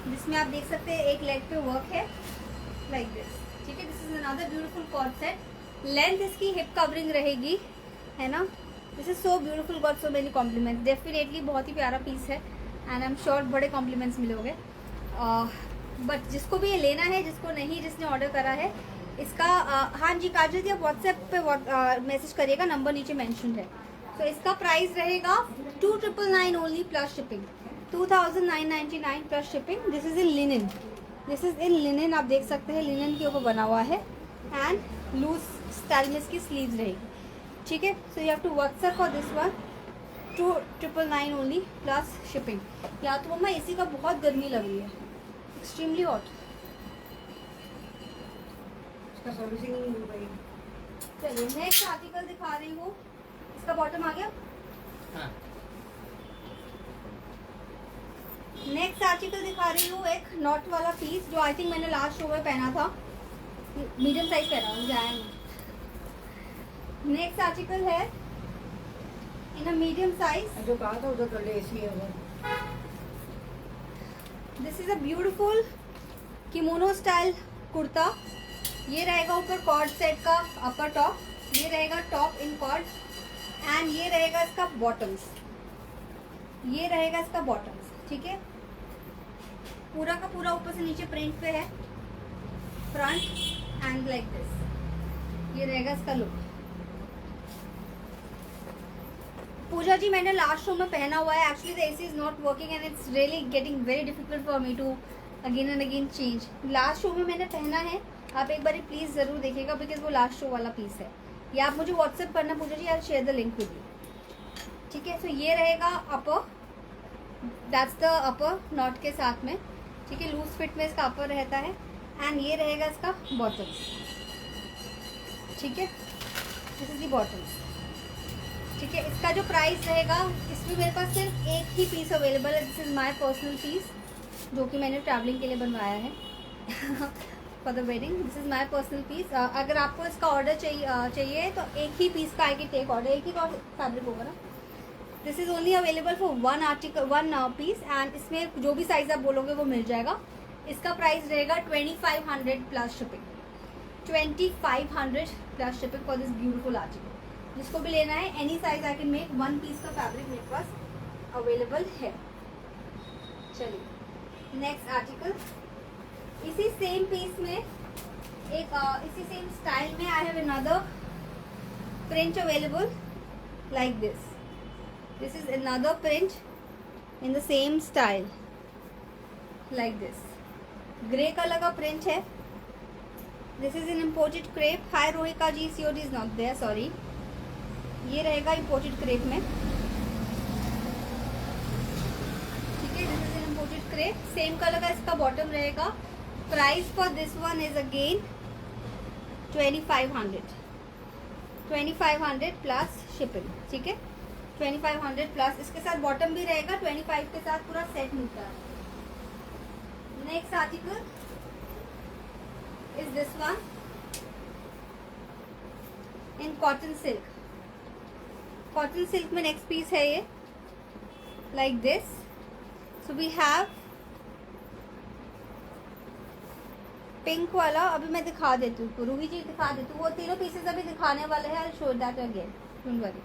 जिसमें आप देख सकते हैं एक लेग पे वर्क है लाइक दिस. ठीक है, this is another beautiful cord set. Length इसकी हिप कवरिंग रहेगी, है ना. This is so beautiful. Got so many compliments. Definitely बहुत ही प्यारा पीस है एंड आई एम श्योर बड़े कॉम्प्लीमेंट्स मिलोगे. बट जिसको भी ये लेना है, जिसको नहीं, जिसने ऑर्डर करा है इसका, हाँ जी काजल जी, आप व्हाट्सएप पे मैसेज करिएगा. नंबर नीचे मेंशन है. तो इसका प्राइस रहेगा 2999 only plus shipping. 2999 plus shipping. This is in linen. This is in linen. आप देख सकते हैं लिनन के ऊपर बना हुआ है एंड लूज स्टाइल में इसकी स्लीव्स रहेगी. ठीक है, so you have to WhatsApp for this one. 2999 only plus shipping. या तो मम्मा इसी का बहुत गर्मी लग रही है, एक्सट्रीमली हॉट. चलिए, नेक्स्ट आर्टिकल दिखा रही हूँ. इसका बॉटम आ गया. हाँ. नेक्स्ट आर्टिकल दिखा रही हूँ एक नॉट वाला पीस, जो आई थिंक मैंने लास्ट शो में पहना था. मीडियम साइज पहना मुझे आया नहीं. नेक्स्ट आर्टिकल है इन अ मीडियम साइज. जो कहा था उधर कर ले, ऐसी है वो. This is a beautiful kimono style kurta. ये रहेगा ऊपर कॉर्ड सेट का अपर टॉप. ये रहेगा टॉप इन कॉर्ड एंड ये रहेगा इसका बॉटम्स. ये रहेगा इसका बॉटम्स. ठीक है, पूरा का पूरा ऊपर से नीचे प्रिंट पे है. Front end like this. ये रहेगा इसका लुक. पूजा जी, मैंने लास्ट शो में पहना हुआ है. Actually the AC is not working and it's really getting very difficult for me to again and again change. Last show में मैंने पहना है. आप एक बार प्लीज जरूर देखिएगा बिकॉज वो लास्ट शो वाला पीस है. या आप मुझे व्हाट्सएप करना Pooja ji, I share the link with you. ठीक है, सो ये रहेगा upper, that's the upper not के साथ में, ठीक है, लूज फिट में इसका अपर रहता है, एंड ये रहेगा इसका बॉटम्स, ठीक है, दिस इज द बॉटम्स, ठीक है। इसका जो प्राइस रहेगा, इसमें मेरे पास सिर्फ एक ही पीस अवेलेबल है, this is my personal piece, जो कि मैंने ट्रैवलिंग के लिए बनवाया है for the wedding, this is my personal piece. अगर आपको इसका ऑर्डर चाहिए तो एक ही पीस का आई कैन टेक ऑर्डर, एक ही फैब्रिक होगा ना। This is only available for one article, one piece, and इसमें जो भी साइज आप बोलोगे वो मिल जाएगा। इसका प्राइस रहेगा 2500 plus shipping, 2500 plus shipping for this beautiful article. जिसको भी लेना है any size I can make, one piece का फैब्रिक मेरे पास अवेलेबल है। चलिए नेक्स्ट आर्टिकल, इसी सेम पीस में एक इसी सेम स्टाइल में I have another print available like this, this is another print in the same style like this, grey colour का प्रिंट है, this is in imported crepe. Hi रोहिका ji, COD is not there, sorry, ये रहेगा imported crepe में, ठीक है, this is in imported crepe, same colour का इसका bottom रहेगा। Price for this one is again 2500 plus shipping, ठीक है, 2500 प्लस, इसके साथ बॉटम भी रहेगा, 25 के साथ पूरा सेट मिलता है। Next article is this one in cotton silk, cotton silk में नेक्स्ट पीस है ये like this. So we have pink वाला, अभी मैं दिखा देती हूँ, रूही जी दिखा देती हूँ, वो तीनों पीसेस अभी दिखाने वाले हैं, I show that again, don't worry.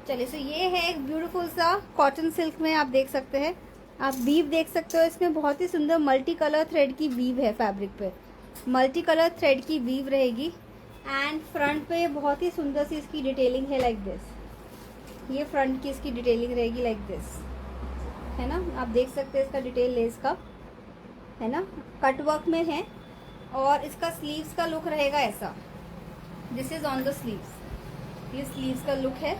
चलिए, सो ये है एक ब्यूटीफुल सा कॉटन सिल्क में, आप देख सकते हैं, आप वीव देख सकते हो, इसमें बहुत ही सुंदर मल्टी कलर थ्रेड की वीव है, फैब्रिक पे मल्टी कलर थ्रेड की वीव रहेगी, एंड फ्रंट पे बहुत ही सुंदर सी इसकी डिटेलिंग है लाइक दिस, ये फ्रंट की इसकी डिटेलिंग रहेगी लाइक दिस, है ना, आप देख सकते हैं इसका डिटेल लेस का, है ना, कट वर्क में है, और इसका स्लीव्स का लुक रहेगा ऐसा, this is on the sleeves, ये स्लीव्स का लुक है,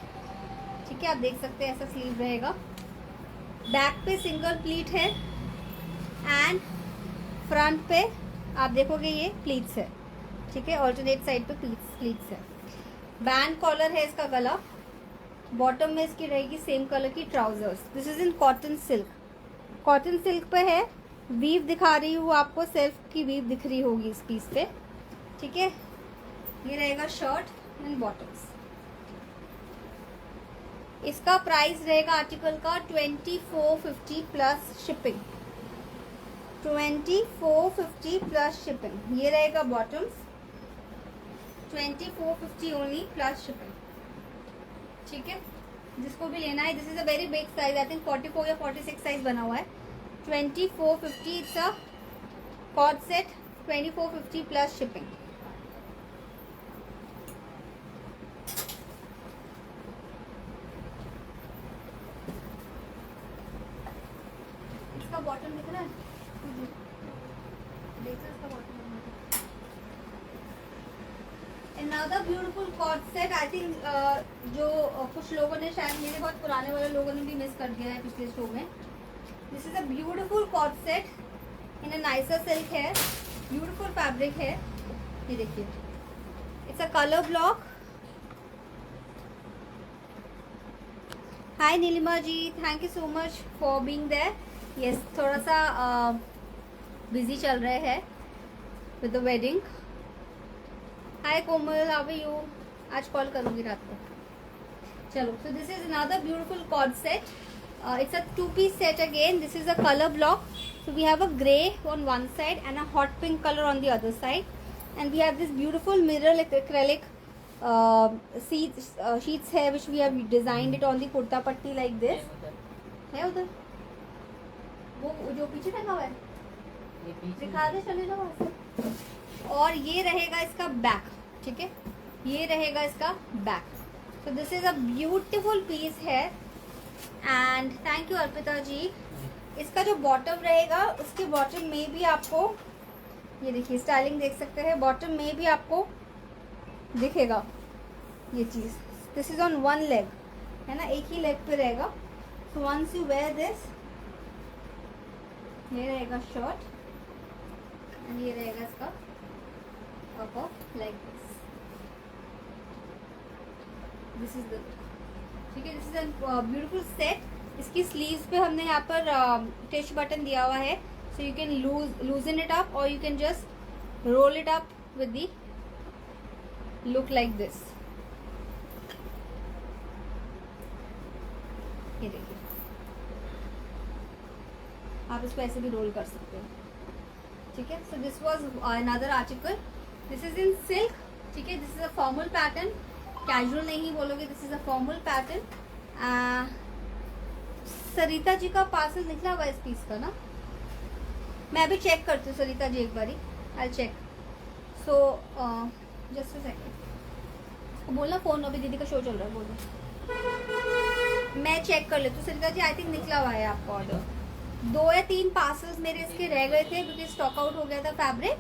ठीक है, आप देख सकते हैं ऐसा स्लीव रहेगा। बैक पे सिंगल प्लीट है, एंड फ्रंट पे आप देखोगे ये प्लीट्स है, ठीक है, ऑल्टरनेट साइड पे प्लीट्स है। बैंड कॉलर है इसका गला, बॉटम में इसकी रहेगी सेम कलर की trousers. This is in cotton silk, cotton silk पे है, वीव दिखा रही हूँ आपको, सेल्फ की वीव दिख रही होगी इस पीस पे, ठीक है। ये रहेगा शर्ट एंड बॉटम्स। इसका प्राइस रहेगा आर्टिकल का 2450 प्लस शिपिंग, 2450 प्लस शिपिंग। ये रहेगा बॉटम्स 2450 ओनली प्लस शिपिंग, ठीक है। जिसको भी लेना है, this is a very big size, I think 44 या 46 साइज बना हुआ है। 2450 it's a cord set, 2450 plus shipping. इसका बॉटम दिख रहा है, देखो इसका bottom. Another beautiful cord set, I think जो कुछ लोगों ने, शायद मेरे बहुत पुराने वाले लोगों ने भी मिस कर दिया है पिछले शो में। This is a beautiful cord set in a nicer silk है, beautiful fabric है, ये देखिए, it's a color block। Hi Nilima ji, thank you so much for being there। Yes, थोड़ा सा बिजी चल रहे हैं with the wedding। Hi Komal, how are you? आज कॉल करूंगी रात को। चलो, so this is another beautiful cord set, it's a 2-piece set again. This is a colour block, so we have a grey on one side and a hot pink colour on the other side, and we have this beautiful mirror acrylic sheets है which we have designed it on the kurta पट्टी like this. है उधर वो जो पीछे टंगा हुआ है, दिखा दे, चले जाओ वहां से। और ये रहेगा इसका बैक, ठीक है, ये रहेगा इसका back. So this is a beautiful piece है, and thank you Arpita ji. इसका जो बॉटम रहेगा, उसके बॉटम में भी आपको ये देखिए स्टाइलिंग देख सकते हैं, बॉटम में भी आपको दिखेगा ये चीज, this is on one leg, है ना, एक ही लेग पे रहेगा. So once you wear this, ये रहेगा शर्ट एंड ये रहेगा इसका upper like this. This is the, ठीक है, this is a beautiful set. इसकी स्लीव्स पे हमने यहाँ पर टिच बटन दिया हुआ है, so you can loosen it up और you can just roll it up with the look like this. ये देखिए, आप इसको ऐसे भी रोल कर सकते हैं. ठीक है, so this was another article. This is in silk. ठीक है, this is a formal pattern, casual नहीं बोलोगे, this is a formal pattern. Sarita ji का पार्सल निकला हुआ इस पीस का ना, मैं अभी चेक करती हूँ सरिता जी एक बारी, I check. So just a second, बोलना फोन, अभी दीदी का शो चल रहा है, बोलो, मैं चेक कर लेती हूँ. सरिता जी आई थिंक निकला हुआ है आपका ऑर्डर. 2 या 3 पार्सल्स मेरे इसके रह गए थे क्योंकि स्टॉक आउट हो गया था फैब्रिक,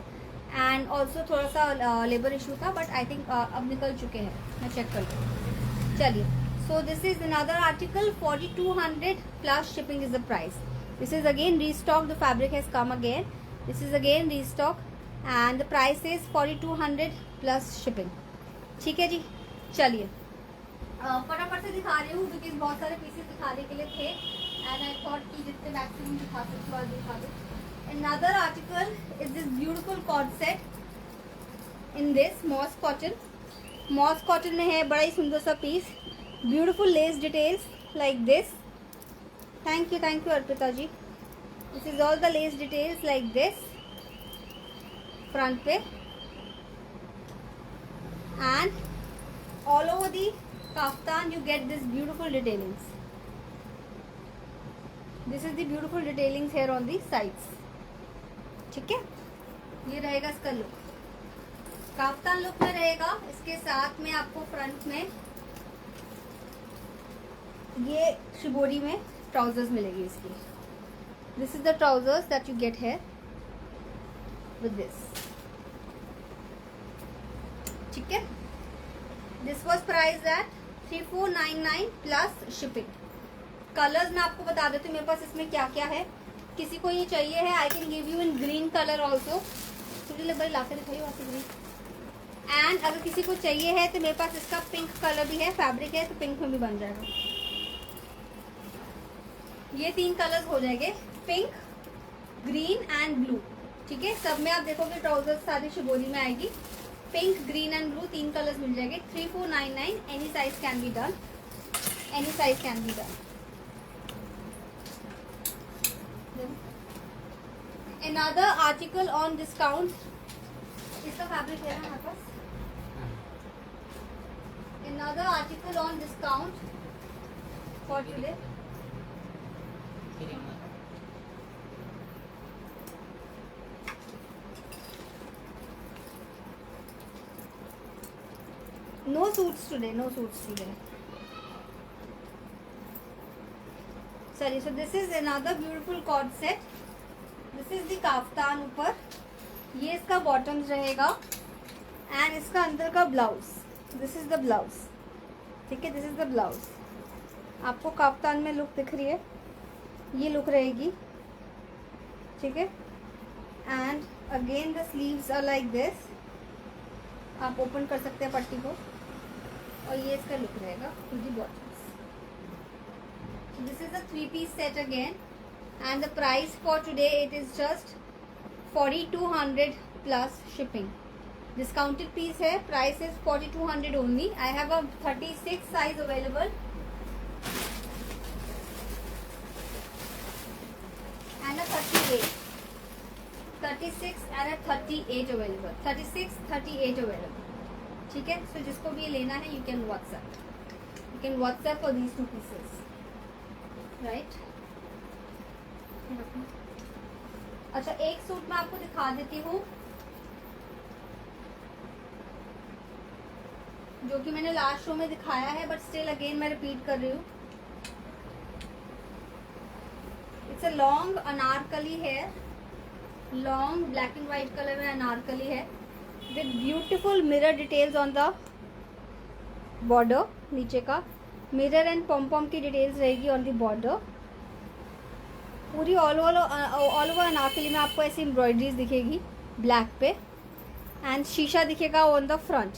एंड ऑल्सो थोड़ा सा लेबर इशू था, बट आई थिंक अब निकल चुके हैं. मैं चेक कर लेती हूँ. चलिए, सो this is another article. 4200 plus shipping is the price. This is again restock, the fabric has come again. This is again restock and the price is 4200 plus shipping. ठीक है जी, चलिए फटाफट से दिखा रही हूँ क्योंकि बहुत सारे पीसेस दिखाने के लिए थे, एंड आई थॉट कि जितने मैक्सिमम दिखा सकते और दिखा दो. Another article is this beautiful cord set in this moss cotton. Moss cotton में है बड़ा ही सुंदर सा पीस. Beautiful lace details like this. Thank you Arpita ji. This is all the lace details like this. Front पे and all over the kaftan you get this beautiful detailings. This is the beautiful detailings here on the sides. ठीक है, ये रहेगा इसका look, kaftan look में रहेगा. इसके साथ में आपको फ्रंट में ये शिबोरी में ट्राउजर्स मिलेगी इसकी. This is the trousers that you get here with this. ठीक है, this was price at 3499 plus shipping. Colours मैं आपको बता देती हूँ मेरे पास इसमें क्या क्या है. किसी को ये चाहिए है, I can give you in green colour also. थोड़ी ला के दिखाइए वहाँ से ग्रीन. एंड अगर किसी को चाहिए है तो मेरे पास इसका पिंक कलर भी है, फैब्रिक है तो पिंक में भी बन जाएगा. ये 3 कलर्स हो जाएंगे, पिंक, ग्रीन एंड ब्लू. ठीक है, सब में आप देखोगे ट्राउजर्स सारी शिबोरी में आएगी. Pink, green and blue 3 colours मिल जाएंगे. 3499. Any size can be done, any size can be done. Another article on discount. इसका फैब्रिक है ना हमारे पास. Another article on discount for today. No suits today. No suits today. Sorry. So this is another beautiful cord set. This is the kaftan ऊपर, ये इसका bottoms रहेगा and इसका अंदर का ब्लाउज. This is the blouse. ठीक है, दिस इज द ब्लाउज. आपको काफ्तान में लुक दिख रही है, ये लुक रहेगी. ठीक है, and again the sleeves are like this. आप ओपन कर सकते हैं पट्टी को, और ये इसका लुक रहेगा to the bottoms. This is a 3-piece set again. And the price for today it is just 4200 plus shipping. Discounted piece है, price is 4200 only. I have a 36 size available and a 38. 36 and a 38 available. 36, 38 available. ठीक है, so जिसको भी ये लेना है you can WhatsApp. You can WhatsApp for these 2 pieces. Right? अच्छा, एक सूट मैं आपको दिखा देती हूँ जो कि मैंने लास्ट शो में दिखाया है, बट स्टिल अगेन मैं रिपीट कर रही हूँ. इट्स अ लॉन्ग अनारकली है, long black and white colour में अनारकली है with beautiful mirror details on the border नीचे का, मिरर एंड पॉम पॉम की डिटेल्स रहेगी ऑन द बॉर्डर। पूरी ऑल ओवर अनारकली में आपको ऐसी एम्ब्रॉयडरीज दिखेगी ब्लैक पे, एंड शीशा दिखेगा on the front.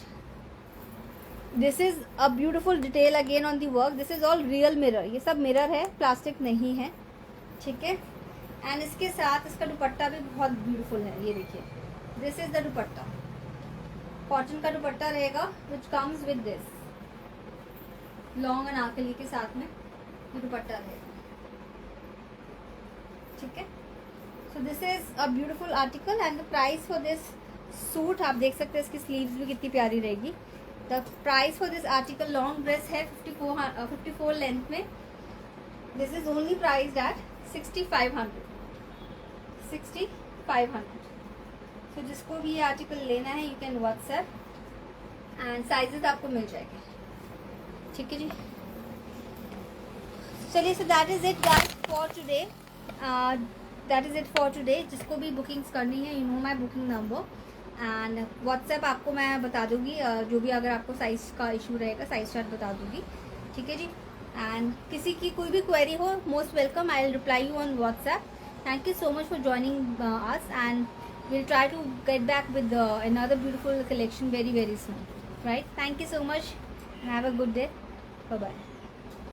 This is a beautiful detail again on the work. This is all real mirror, ये सब मिरर है, प्लास्टिक नहीं है, ठीक है। एंड इसके साथ इसका दुपट्टा भी बहुत ब्यूटीफुल है, ये देखिए, this is the dupatta, cotton का दुपट्टा रहेगा which comes with this long Anarkali के साथ में ये दुपट्टा रहेगा, ठीक है। So this is a beautiful article and the price for this suit आप देख सकते हैं, इसकी स्लीव्स भी कितनी प्यारी रहेगी। The price for this article, long dress है 54 लेंथ में, this is only price at 6500। तो जिसको भी ये आर्टिकल लेना है you can WhatsApp and sizes आपको मिल जाएंगे, ठीक है जी। चलिए, so that is it guys for today, that is it for today. जिसको भी बुकिंग्स करनी है, you know my booking number and WhatsApp आपको मैं बता दूंगी, जो भी अगर आपको साइज का इशू रहेगा साइज चार्ट बता दूंगी, ठीक है जी। एंड किसी की कोई भी क्वेरी हो, most welcome, I will reply you on WhatsApp. Thank you so much for joining us, and we'll try to get back with another beautiful collection very soon, right? Thank you so much and have a good day. Bye bye.